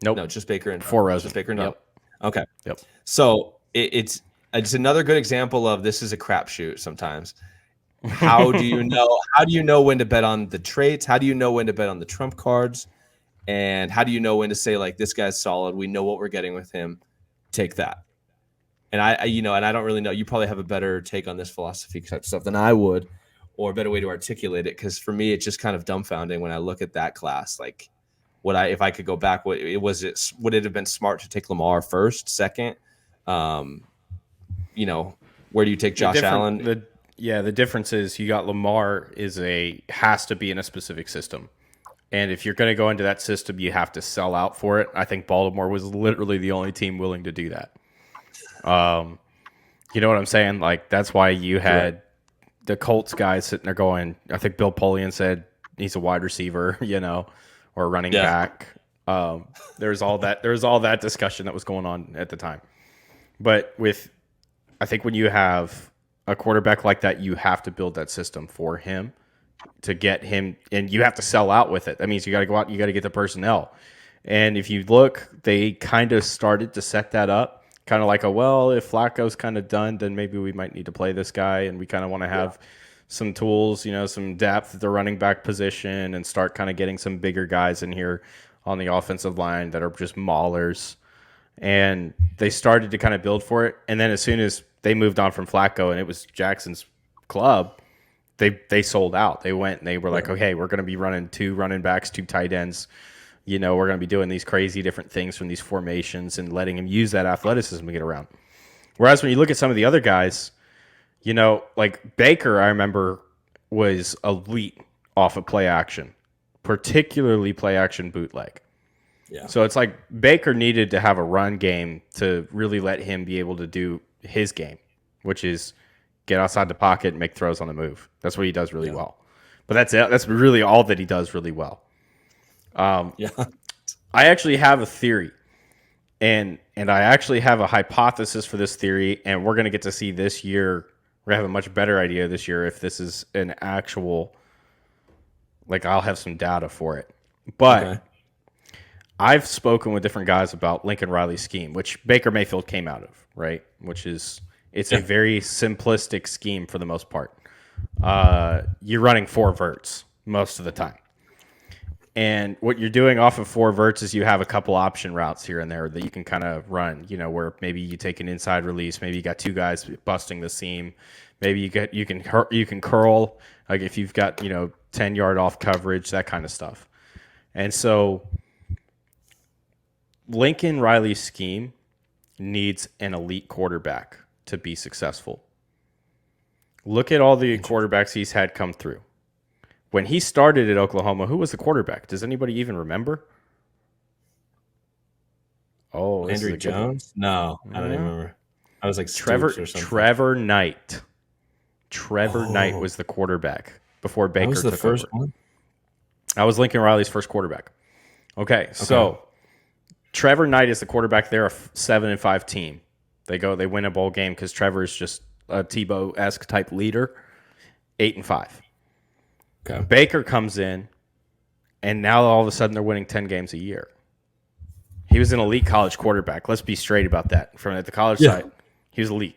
Nope. No, just Baker and for Rosen. Just Baker and Darnold. Yep. Okay. Yep. So it's another good example of this is a crapshoot sometimes. How do you know when to bet on the traits? How do you know when to bet on the trump cards? And how do you know when to say, like, this guy's solid, we know what we're getting with him, take that? And I don't really know. You probably have a better take on this philosophy type stuff than I would, or a better way to articulate it. Because for me, it's just kind of dumbfounding when I look at that class. Like, if I could go back, would it have been smart to take Lamar first, second? Where do you take Josh Allen? The difference is you got Lamar has to be in a specific system. And if you're going to go into that system, you have to sell out for it. I think Baltimore was literally the only team willing to do that. You know what I'm saying? Like, that's why you had the Colts guys sitting there going, I think Bill Polian said he's a wide receiver, or a running back. There's all that discussion that was going on at the time. But I think when you have a quarterback like that, you have to build that system for him to get him, and you have to sell out with it. That means you got to go out and you got to get the personnel. And if you look, they kind of started to set that up, kind of like if Flacco's kind of done, then maybe we might need to play this guy, and we kind of want to have some tools, some depth at the running back position, and start kind of getting some bigger guys in here on the offensive line that are just maulers. And they started to kind of build for it. And then as soon as they moved on from Flacco and it was Jackson's club, they sold out. They went and they were like, okay, we're going to be running 2 running backs, 2 tight ends. We're going to be doing these crazy different things from these formations and letting him use that athleticism to get around. Whereas when you look at some of the other guys, like Baker, I remember was elite off of play action, particularly play action bootleg. Yeah. So it's like Baker needed to have a run game to really let him be able to do his game, which is get outside the pocket and make throws on the move. That's what he does really well. But that's it. That's really all that he does really well. Yeah. I actually have a theory, and I actually have a hypothesis for this theory, and we're going to get to see this year. We're going to have a much better idea this year if this is an actual, like I'll have some data for it. But I've spoken with different guys about Lincoln Riley's scheme, which Baker Mayfield came out of, right? Which is, it's a very simplistic scheme for the most part. You're running 4 verts most of the time. And what you're doing off of 4 verts is you have a couple option routes here and there that you can kind of run, where maybe you take an inside release, maybe you got 2 guys busting the seam, maybe you can curl, like if you've got, 10-yard off coverage, that kind of stuff. And so Lincoln Riley's scheme needs an elite quarterback to be successful. Look at all the quarterbacks he's had come through. When he started at Oklahoma, who was the quarterback? Does anybody even remember? Oh, Andrew Jones? No, I don't even remember. I was like Trevor or something. Trevor Knight. Trevor Knight was the quarterback before Baker was the took first over. one? That was Lincoln Riley's first quarterback. Okay, so Trevor Knight is the quarterback. They're a 7-5 team. They win a bowl game because Trevor is just a Tebow-esque type leader. 8-5. Okay. Baker comes in, and now all of a sudden they're winning 10 games a year. He was an elite college quarterback. Let's be straight about that. From at the college side, he was elite.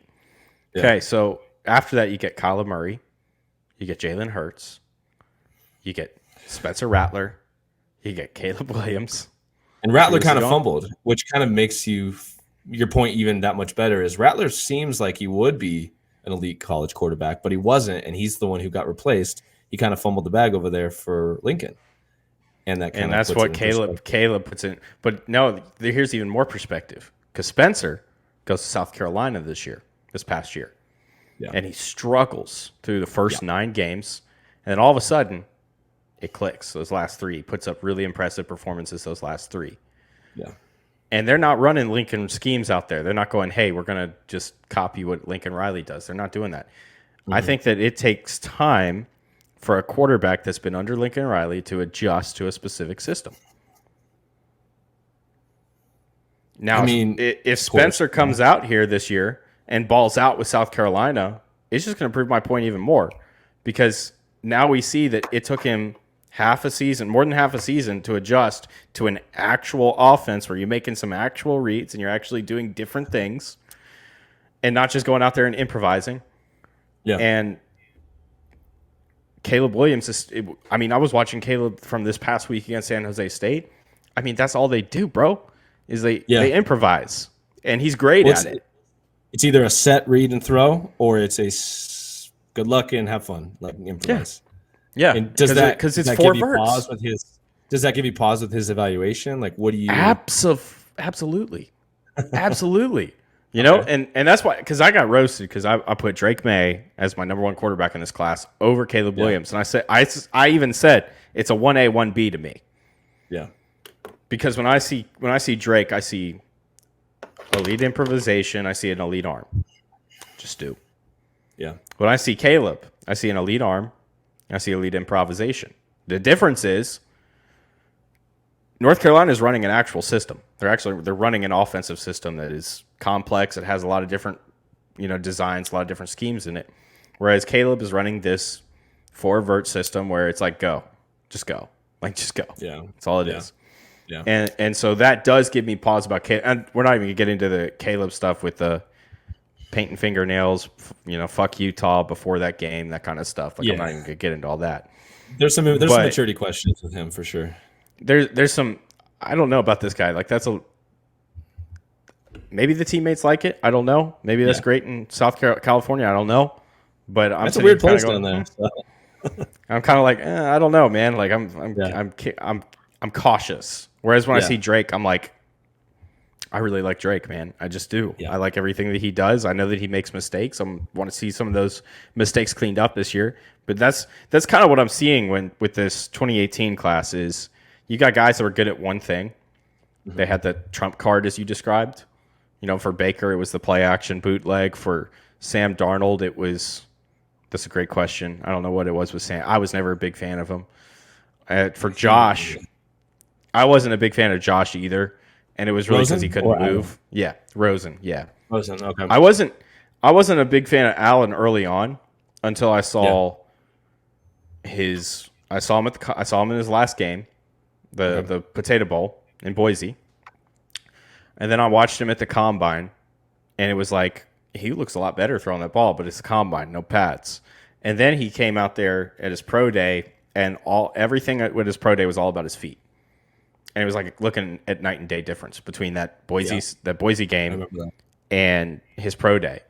Yeah. Okay, so after that, you get Kyler Murray, you get Jalen Hurts, you get Spencer Rattler, you get Caleb Williams. And Rattler kind of fumbled, which kind of makes your point even that much better. Is Rattler seems like he would be an elite college quarterback, but he wasn't, and he's the one who got replaced. He kind of fumbled the bag over there for Lincoln, and that's what Caleb puts in. But no, here's even more perspective because Spencer goes to South Carolina this past year, and he struggles through the first 9 games, and then all of a sudden, it clicks. Those last 3, he puts up really impressive performances. Those last 3, and they're not running Lincoln schemes out there. They're not going, hey, we're gonna just copy what Lincoln Riley does. They're not doing that. I think that it takes time for a quarterback that's been under Lincoln Riley to adjust to a specific system. Now, if Spencer comes out here this year and balls out with South Carolina, it's just going to prove my point even more because now we see that it took him more than half a season to adjust to an actual offense where you're making some actual reads and you're actually doing different things and not just going out there and improvising. Yeah. And Caleb Williams I was watching Caleb from this past week against San Jose State. I mean, that's all they do, bro, is they improvise. And he's great at it. It's either a set, read, and throw, or it's a good luck and have fun, like improvise. Yeah. And does that because it's that 4 give you verts. pause with his? Does that give you pause with his evaluation? Like, what do you? Absolutely. Absolutely. And that's why, because I got roasted because I put Drake Maye as my number 1 quarterback in this class over Caleb Williams. And I even said it's a 1A, 1B to me. Yeah. Because when I see Drake, I see elite improvisation. I see an elite arm. Just do. Yeah. When I see Caleb, I see an elite arm. I see elite improvisation. The difference is North Carolina is running an actual system. They're running an offensive system that is complex. It has a lot of different, designs, a lot of different schemes in it. Whereas Caleb is running this 4 vert system where it's like just go. Yeah, that's all it is. Yeah, and so that does give me pause about Caleb. And we're not even gonna get into the Caleb stuff with the painting fingernails, fuck Utah before that game, that kind of stuff. I'm not even gonna get into all that. There's some maturity questions with him for sure. There's some. I don't know about this guy. Like maybe the teammates like it. I don't know. Maybe that's great in South California. I don't know. But that's a weird place down there. So. I'm kind of like, I don't know, man. Like I'm cautious. Whereas when I see Drake, I'm like, I really like Drake, man. I just do. Yeah. I like everything that he does. I know that he makes mistakes. I want to see some of those mistakes cleaned up this year. But that's kind of what I'm seeing with this 2018 class is you got guys that are good at one thing, They had the trump card, as you described. For Baker, it was the play action bootleg. For Sam Darnold, it was. That's a great question. I don't know what it was with Sam. I was never a big fan of him. For Josh, I wasn't a big fan of Josh either, and it was really because he couldn't move. Yeah, Rosen. Yeah, Rosen. Okay. I wasn't a big fan of Allen early on until I saw his. I saw him in his last game, the Potato Bowl in Boise, and then I watched him at the Combine, and it was like he looks a lot better throwing that ball, but it's a Combine, no pads. And then he came out there at his pro day, and everything with his pro day was all about his feet. And it was like looking at night and day difference between that Boise game and his pro day.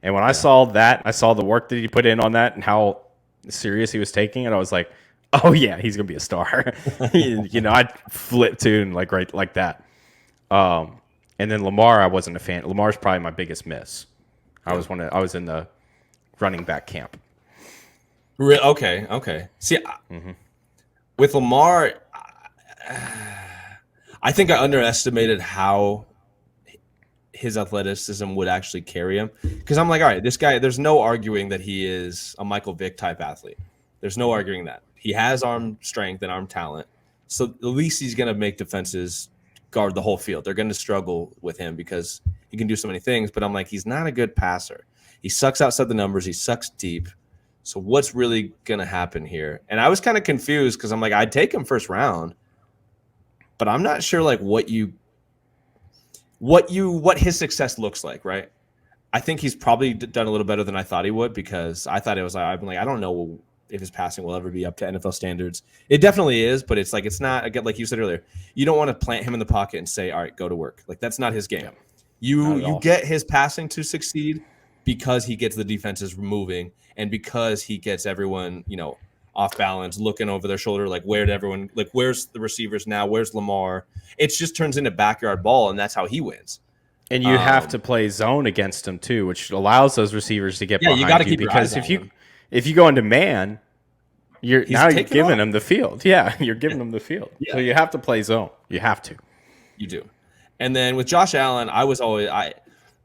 And when I saw that, I saw the work that he put in on that and how serious he was taking it. I was like, oh yeah, he's gonna be a star. I'd flip to and right like that. And then Lamar, I wasn't a fan. Lamar's probably my biggest miss. I was in the running back camp. Okay. See, with Lamar, I think I underestimated how his athleticism would actually carry him. Because I'm like, all right, this guy, there's no arguing that he is a Michael Vick type athlete. There's no arguing that. He has arm strength and arm talent. So at least he's going to make defenses guard the whole field. They're going to struggle with him because he can do so many things. But I'm like, he's not a good passer. He sucks outside the numbers. He sucks deep. So what's really going to happen here? And I was kind of confused because I'm like, I'd take him first round, but I'm not sure what his success looks like, right? I think he's probably done a little better than I thought he would because I thought it was I don't know if his passing will ever be up to NFL standards. It definitely is, but it's not, again, like you said earlier, you don't want to plant him in the pocket and say, all right, go to work. That's not his game. You get his passing to succeed because he gets the defenses moving and because he gets everyone, off balance, looking over their shoulder, where's the receivers now? Where's Lamar? It just turns into backyard ball, and that's how he wins. And you have to play zone against him too, which allows those receivers to get behind you. Gotta keep because if you go into man, you're giving him the field. Yeah, you're giving him the field. Yeah. So you have to play zone. You have to. You do. And then with Josh Allen,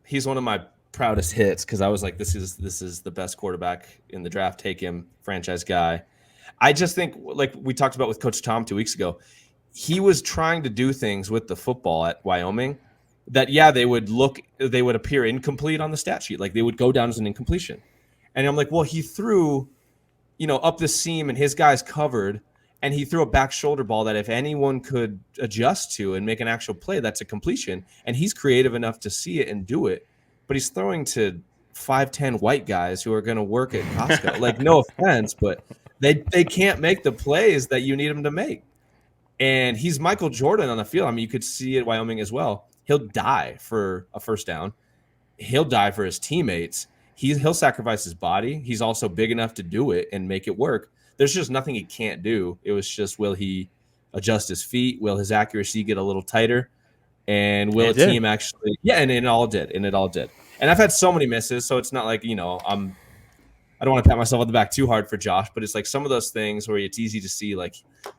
he's one of my proudest hits because I was like, this is the best quarterback in the draft. Take him, franchise guy. I just think, like we talked about with Coach Tom 2 weeks ago, he was trying to do things with the football at Wyoming that, they would appear incomplete on the stat sheet. They would go down as an incompletion. And I'm like, well, he threw, up the seam and his guys covered, and he threw a back shoulder ball that if anyone could adjust to and make an actual play, that's a completion. And he's creative enough to see it and do it. But he's throwing to 5'10" white guys who are going to work at Costco. No offense, but they can't make the plays that you need them to make. And he's Michael Jordan on the field. I mean, you could see it at Wyoming as well. He'll die for a first down. He'll die for his teammates. He'll sacrifice his body. He's also big enough to do it and make it work. There's just nothing he can't do. It was just, will he adjust his feet? Will his accuracy get a little tighter? And will team actually? Yeah, and it all did. And I've had so many misses, so it's not like, I don't want to pat myself on the back too hard for Josh, but it's like some of those things where it's easy to see, like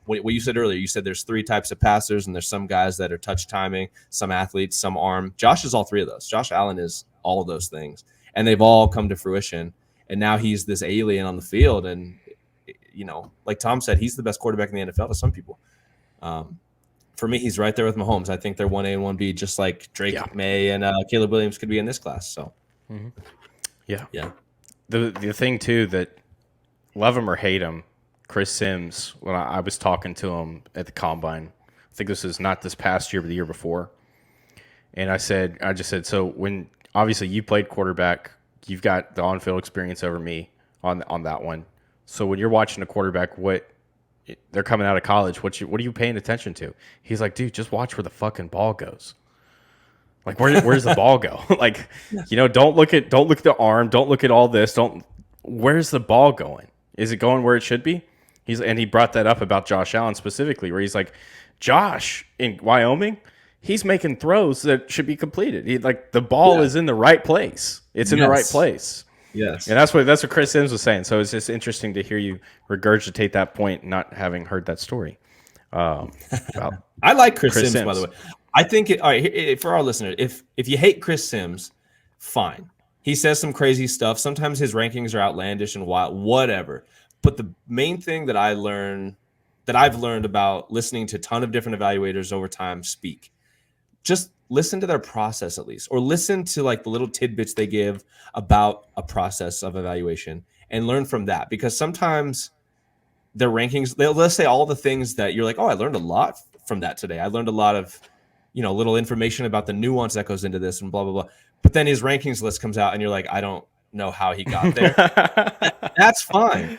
what you said earlier. You said there's 3 types of passers, and there's some guys that are touch timing, some athletes, some arm. Josh is all 3 of those. Josh Allen is all of those things, and they've all come to fruition. And now he's this alien on the field, and like Tom said, he's the best quarterback in the NFL to some people. For me, he's right there with Mahomes. I think they're 1A and 1B, just like Drake Maye and Caleb Williams could be in this class. So, yeah. The thing too that, love him or hate him, Chris Sims. When I was talking to him at the Combine, I think this is not this past year, but the year before, and I just said, so when obviously you played quarterback, you've got the on-field experience over me on that one. So when you're watching a quarterback, they're coming out of college, what are you paying attention to? He's like, dude, just watch where the fucking ball goes. Where's the ball go? Don't look at the arm, don't look at all this. Where's the ball going? Is it going where it should be? He brought that up about Josh Allen specifically, where he's like, Josh in Wyoming, he's making throws that should be completed. The ball is in the right place. It's in the right place. Yes. And that's what Chris Sims was saying. So it's just interesting to hear you regurgitate that point, not having heard that story. I like Chris Sims, by the way. I think all right, for our listeners, if you hate Chris Sims, fine. He says some crazy stuff. Sometimes his rankings are outlandish and wild, whatever. But the main thing that I've learned about listening to a ton of different evaluators over time speak, just listen to their process at least, or listen to like the little tidbits they give about a process of evaluation and learn from that. Because sometimes their rankings, they'll say all the things that you're like, oh, I learned a lot from that today. I learned a lot of, little information about the nuance that goes into this and blah, blah, blah. But then his rankings list comes out and you're like, I don't know how he got there. That's fine.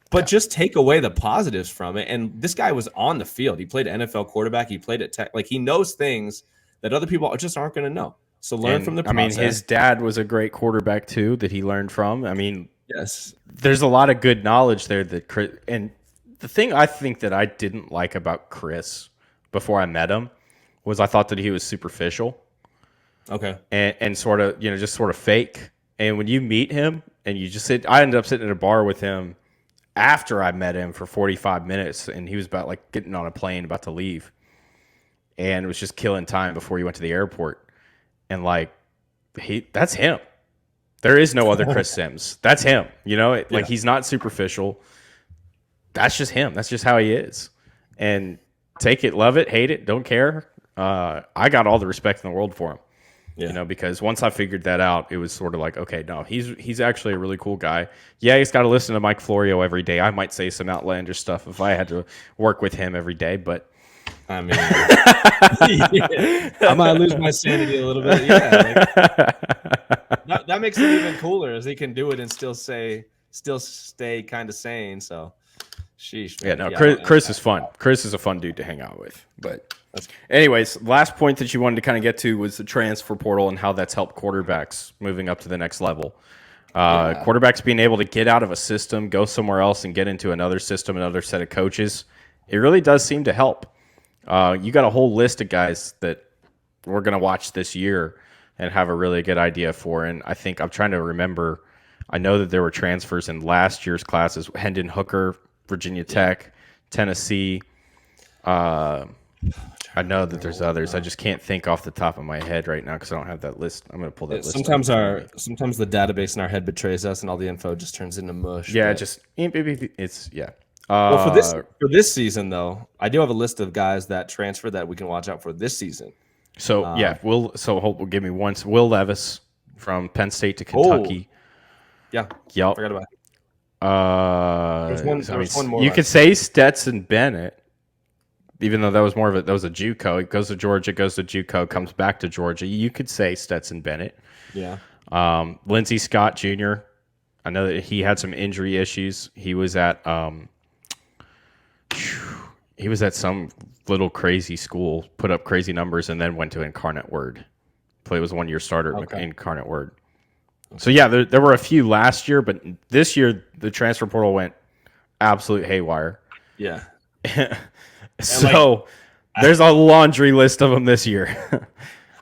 But just take away the positives from it. And this guy was on the field. He played NFL quarterback. He played at Tech. Like, he knows things that other people just aren't going to know. So learn from the process. I mean, his dad was a great quarterback too that he learned from. I mean, yes, there's a lot of good knowledge there that Chris, and the thing I think that I didn't like about Chris before I met him was I thought that he was superficial. Okay. And sort of, just sort of fake. And when you meet him and you just I ended up sitting at a bar with him after I met him for 45 minutes, and he was about like getting on a plane about to leave. And it was just killing time before he went to the airport. And like, that's him. There is no other Chris Sims. That's him. Like, he's not superficial. That's just him. That's just how he is. And take it, love it, hate it, don't care. I got all the respect in the world for him. Yeah. Because once I figured that out, it was sort of like, okay, no, he's actually a really cool guy. Yeah, he's got to listen to Mike Florio every day. I might say some outlandish stuff if I had to work with him every day, but I mean, I might lose my sanity a little bit. Yeah, that makes it even cooler as he can do it and still stay kind of sane. So, sheesh. Man. Yeah, no, Chris is fun. Chris is a fun dude to hang out with. But anyways, last point that you wanted to kind of get to was the transfer portal and how that's helped quarterbacks moving up to the next level. Quarterbacks being able to get out of a system, go somewhere else, and get into another system, another set of coaches. It really does seem to help. You got a whole list of guys that we're going to watch this year and have a really good idea for. And I think I'm trying to remember. I know that there were transfers in last year's classes. Hendon Hooker, Virginia Tech, Tennessee. I know that there's others. I just can't think off the top of my head right now because I don't have that list. I'm going to pull that list. Sometimes the database in our head betrays us, and all the info just turns into mush. Yeah, it's yeah. Well, for this season though, I do have a list of guys that transfer that we can watch out for this season. So we'll give me one. Will Levis from Penn State to Kentucky. Yeah. Yep. Forgot about it. There's one more. You could say Stetson Bennett, even though that was more of that was a JUCO. It goes to Georgia, goes to JUCO, comes back to Georgia. You could say Stetson Bennett. Yeah. Lindsey Scott Jr. I know that he had some injury issues. He was at some little crazy school, put up crazy numbers, and then went to Incarnate Word. Was a 1-year starter at Incarnate Word. So yeah, there were a few last year, but this year the transfer portal went absolute haywire. Yeah. So there's a laundry list of them this year.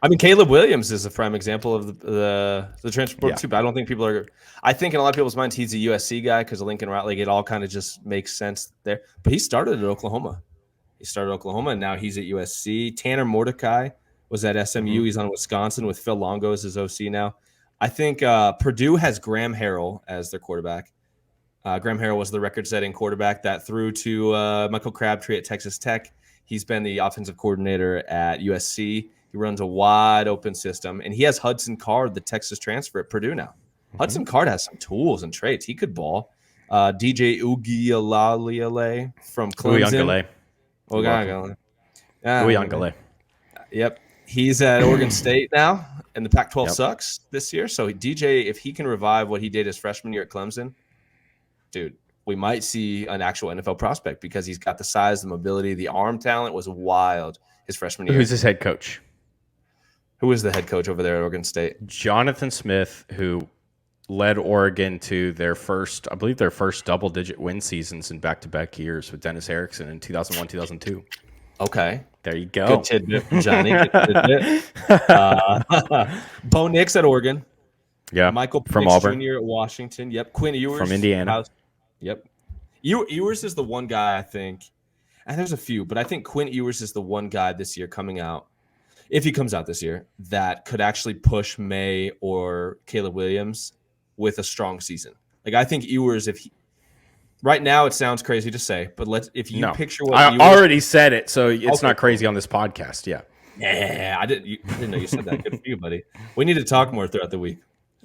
I mean, Caleb Williams is a prime example of the transfer portal too, but I don't think people are. I think in a lot of people's minds he's a USC guy because of Lincoln Riley. It all kind of just makes sense there. But he started at Oklahoma. And now he's at USC. Tanner Mordecai was at SMU. Mm-hmm. He's on Wisconsin with Phil Longo as his OC now. I think Purdue has Graham Harrell as their quarterback. Graham Harrell was the record-setting quarterback that threw to Michael Crabtree at Texas Tech. He's been the offensive coordinator at USC. He runs a wide-open system, and he has Hudson Card, the Texas transfer at Purdue now. Mm-hmm. Hudson Card has some tools and traits. He could ball. DJ Uiagalelei from Clemson. Uiagalelei. Yep. He's at Oregon State now, and the Pac-12 sucks this year. So DJ, if he can revive what he did his freshman year at Clemson, dude, we might see an actual NFL prospect because he's got the size, the mobility, the arm talent was wild his freshman year. Who's his head coach? Who is the head coach over there at Oregon State? Jonathan Smith, who led Oregon to their first double-digit win seasons in back-to-back years with Dennis Erickson in 2001, 2002. Okay. There you go. Good tidbit from Johnny. Good tidbit. Bo Nix at Oregon. Yeah. Michael from Penix Auburn. Jr. at Washington. Yep. Quinn Ewers from Indiana. Yep. Ewers is the one guy I think, and there's a few, but I think Quinn Ewers is the one guy this year coming out. if he comes out this year, that could actually push May or Caleb Williams with a strong season. Like I think Ewers, right now it sounds crazy to say, but if you picture what I Ewers, already said it, so it's not crazy on this podcast. Yeah. Yeah, I didn't know you said that. Good for you, buddy. We need to talk more throughout the week.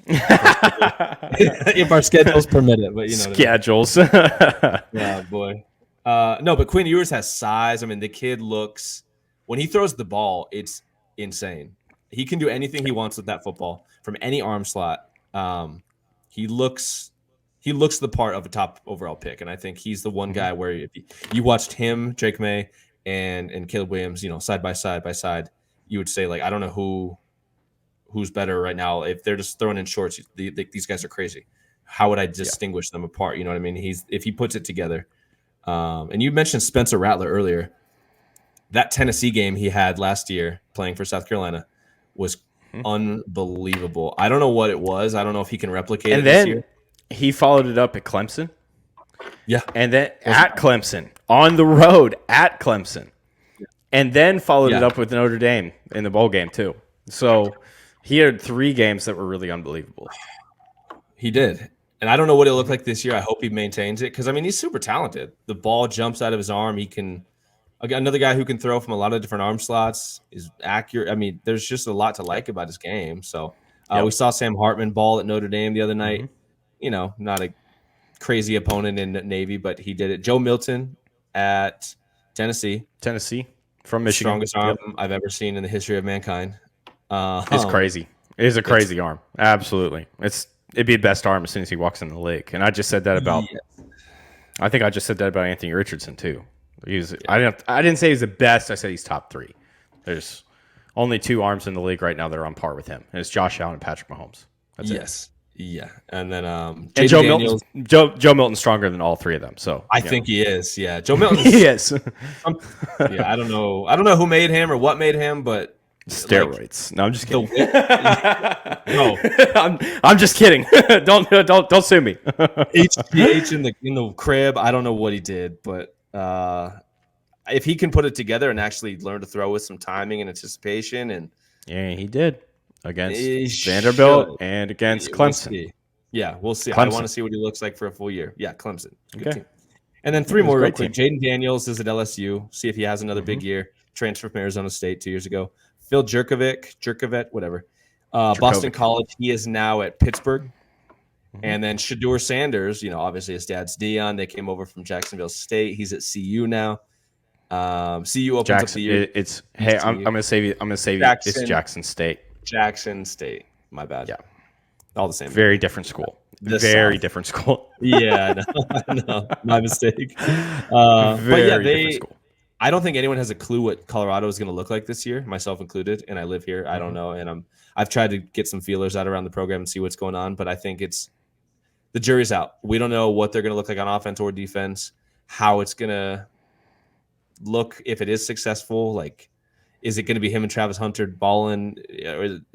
If our schedules permit it, but schedules. Yeah, boy. No, but Quinn Ewers has size. I mean, the kid looks, when he throws the ball, it's insane. He can do anything he wants with that football from any arm slot. He looks the part of a top overall pick, and I think he's the one guy where if you watched him, Drake Maye, and Caleb Williams, side by side, you would say, like, I don't know who's better right now. If they're just throwing in shorts, these guys are crazy. How would I distinguish them apart? You know what I mean? If he puts it together. And you mentioned Spencer Rattler earlier. That Tennessee game he had last year playing for South Carolina was unbelievable. I don't know what it was. I don't know if he can replicate it this year. And then he followed it up at Clemson. Yeah. And then at Clemson, on the road at Clemson. Yeah. And then followed it up with Notre Dame in the bowl game too. So he had 3 games that were really unbelievable. He did. And I don't know what he'll look like this year. I hope he maintains it because, I mean, he's super talented. The ball jumps out of his arm. He can – another guy who can throw from a lot of different arm slots, is accurate. I mean, there's just a lot to like about his game. So we saw Sam Hartman ball at Notre Dame the other night. Not a crazy opponent in Navy, but he did it. Joe Milton at Tennessee from Michigan. Strongest arm I've ever seen in the history of mankind. It's crazy. It is a crazy arm. Absolutely. It'd be the best arm as soon as he walks in the league. And I just said that about I think I just said that about Anthony Richardson too. I didn't say he's the best. I said he's top 3. There's only 2 arms in the league right now that are on par with him. And it's Josh Allen and Patrick Mahomes. That's it. Yeah. And then and Joe Milton's stronger than all 3 of them. So I think he is. Yeah. Joe Milton he is. I don't know who made him or what made him, but steroids. No, I'm just kidding. No, I'm just kidding. Don't sue me. HGH in the crib. I don't know what he did, but if he can put it together and actually learn to throw with some timing and anticipation, and he did against Vanderbilt and against Clemson. We'll see. Clemson. I want to see what he looks like for a full year. Yeah, Clemson. Good team. And then 3 more real quick. Jaden Daniels is at LSU. See if he has another big year. Transfer from Arizona State 2 years ago. Phil Jerkovic, whatever. Boston College. He is now at Pittsburgh. And then Shedeur Sanders, obviously his dad's Dion. They came over from Jacksonville State. He's at CU now. CU opens up the year. I'm gonna save you. It's Jackson State. Jackson State. My bad. Yeah. All the same. Very different school. Different school. Yeah, I know. My mistake. Different school. I don't think anyone has a clue what Colorado is going to look like this year, myself included, and I live here. I don't know, and I've tried to get some feelers out around the program and see what's going on, but I think the jury's out. We don't know what they're going to look like on offense or defense, how it's going to look if it is successful. Like, is it going to be him and Travis Hunter balling?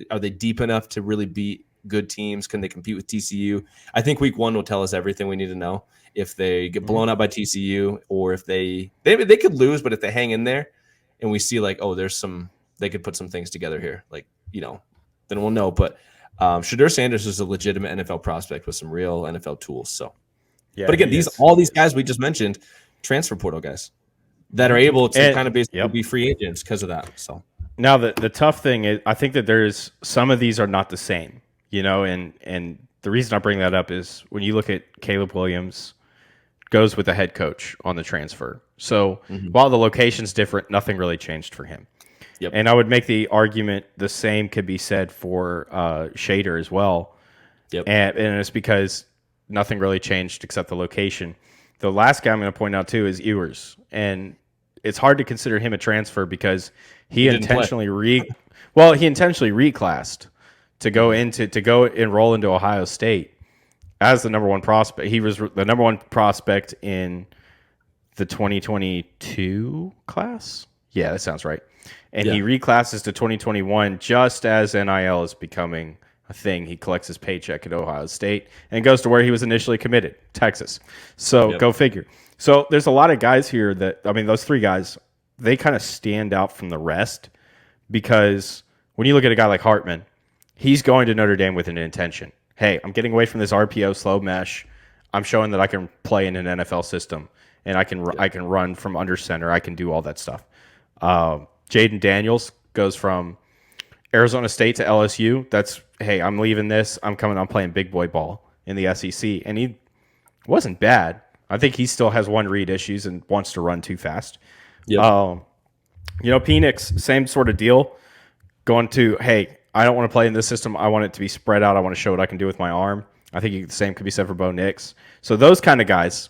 Are they deep enough to really beat good teams? Can they compete with TCU? I think week 1 will tell us everything we need to know. If they get blown out by TCU, or if they could lose, but if they hang in there and we see like, they could put some things together here, like, then we'll know. But Shedeur Sanders is a legitimate NFL prospect with some real NFL tools. So, but again, all these guys we just mentioned, transfer portal guys that are able to kind of basically be free agents because of that. So now the tough thing is, I think that there's some of these are not the same, and the reason I bring that up is when you look at Caleb Williams. Goes with a head coach on the transfer. So while the location's different, nothing really changed for him. Yep. And I would make the argument the same could be said for Shader as well. Yep. And it's because nothing really changed except the location. The last guy I'm going to point out too is Ewers. And it's hard to consider him a transfer because he intentionally reclassed to go enroll into Ohio State. As the number 1 prospect. He was the number 1 prospect in the 2022 class. Yeah, that sounds right. And he reclasses to 2021 just as NIL is becoming a thing. He collects his paycheck at Ohio State and goes to where he was initially committed, Texas. So go figure. So there's a lot of guys here those 3 guys, they kind of stand out from the rest because when you look at a guy like Hartman, he's going to Notre Dame with an intention. Hey, I'm getting away from this RPO slow mesh. I'm showing that I can play in an NFL system, and I can run from under center. I can do all that stuff. Jaden Daniels goes from Arizona State to LSU. That's, hey, I'm leaving this. I'm playing big boy ball in the SEC. And he wasn't bad. I think he still has one read issues and wants to run too fast. Yep. Penix, same sort of deal. Going to, hey, I don't want to play in this system. I want it to be spread out. I want to show what I can do with my arm. I think the same could be said for Bo Nix. So those kind of guys,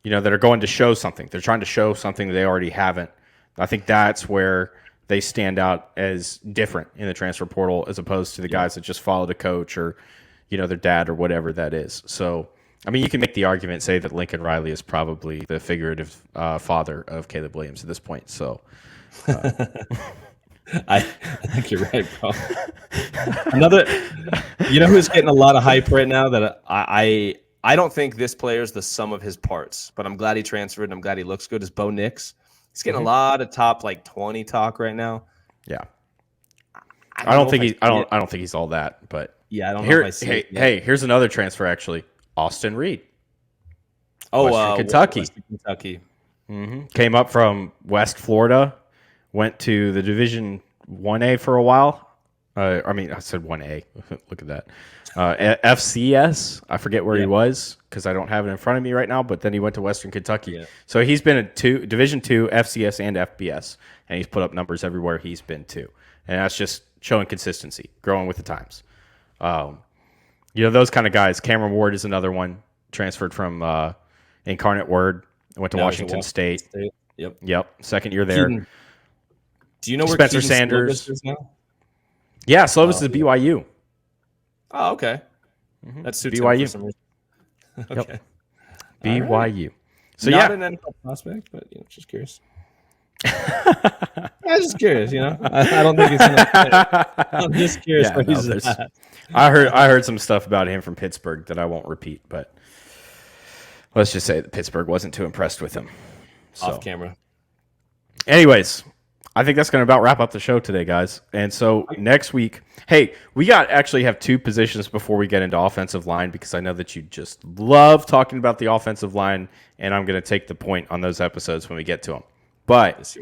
that are going to show something. They're trying to show something that they already haven't. I think that's where they stand out as different in the transfer portal as opposed to the guys that just followed a coach or, their dad or whatever that is. So, I mean, you can make the argument, say that Lincoln Riley is probably the figurative father of Caleb Williams at this point. So, I think you're right, bro. Another, who's getting a lot of hype right now that I don't think this player is the sum of his parts, but I'm glad he transferred and I'm glad he looks good, is Bo Nix. He's getting a lot of top 20 talk right now. Yeah. I don't think he's all that, but yeah, I don't know if I see it. Hey, here's another transfer actually. Austin Reed. Oh, Kentucky. Western Kentucky. Mm-hmm. Came up from West Florida, went to the Division 1A for a while. I said 1A. Look at that. FCS. I forget where he was because I don't have it in front of me right now, but then he went to Western Kentucky. Yeah. So he's been at Division 2, FCS, and FBS, and he's put up numbers everywhere he's been to. And that's just showing consistency, growing with the times. Those kind of guys. Cameron Ward is another one, transferred from Incarnate Word, went to Washington State. Yep. Second year there. Do you know where Spencer Keaton Sanders Slovis is now? Yeah, Slovis is BYU. Oh, okay. Mm-hmm. That suits BYU. him for some reason. Okay. Yep. BYU. Right. So not an NFL prospect, but just curious. I was just curious, I don't think he's gonna. I'm just curious where he's at. I heard some stuff about him from Pittsburgh that I won't repeat, but let's just say that Pittsburgh wasn't too impressed with him. Off camera. Anyways, I think that's going to about wrap up the show today, guys. And so next week, hey, we actually have two positions before we get into offensive line because I know that you just love talking about the offensive line, and I'm going to take the point on those episodes when we get to them. But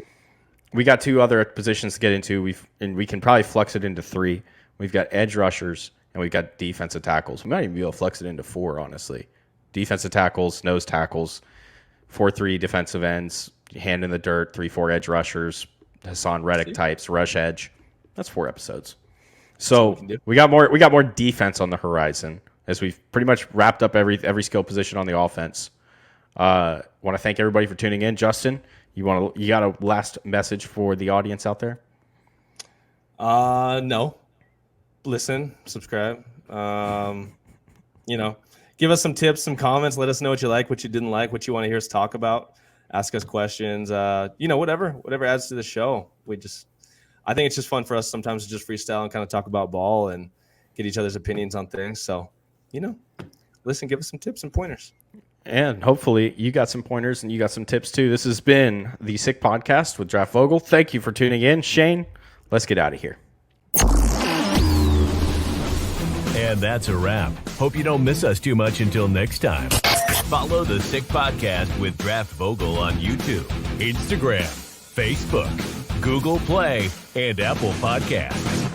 we got two other positions to get into. We can probably flex it into three. We've got edge rushers and we've got defensive tackles. We might even be able to flex it into four, honestly. Defensive tackles, nose tackles, 4-3 defensive ends, hand in the dirt, 3-4 edge rushers, Hassan Reddick types, rush edge. That's 4 episodes. So we got more defense on the horizon as we've pretty much wrapped up every skill position on the offense. Want to thank everybody for tuning in. Justin, you got a last message for the audience out there? No. Listen, subscribe. Give us some tips, some comments. Let us know what you like, what you didn't like, what you want to hear us talk about. Ask us questions. Whatever adds to the show. I think it's just fun for us sometimes to just freestyle and kind of talk about ball and get each other's opinions on things. So, listen, give us some tips and pointers. And hopefully you got some pointers and you got some tips too. This has been the Sick Podcast with Draft Vogel. Thank you for tuning in. Shane, let's get out of here. And that's a wrap. Hope you don't miss us too much until next time. Follow the Sick Podcast with Draft Vogel on YouTube, Instagram, Facebook, Google Play, and Apple Podcasts.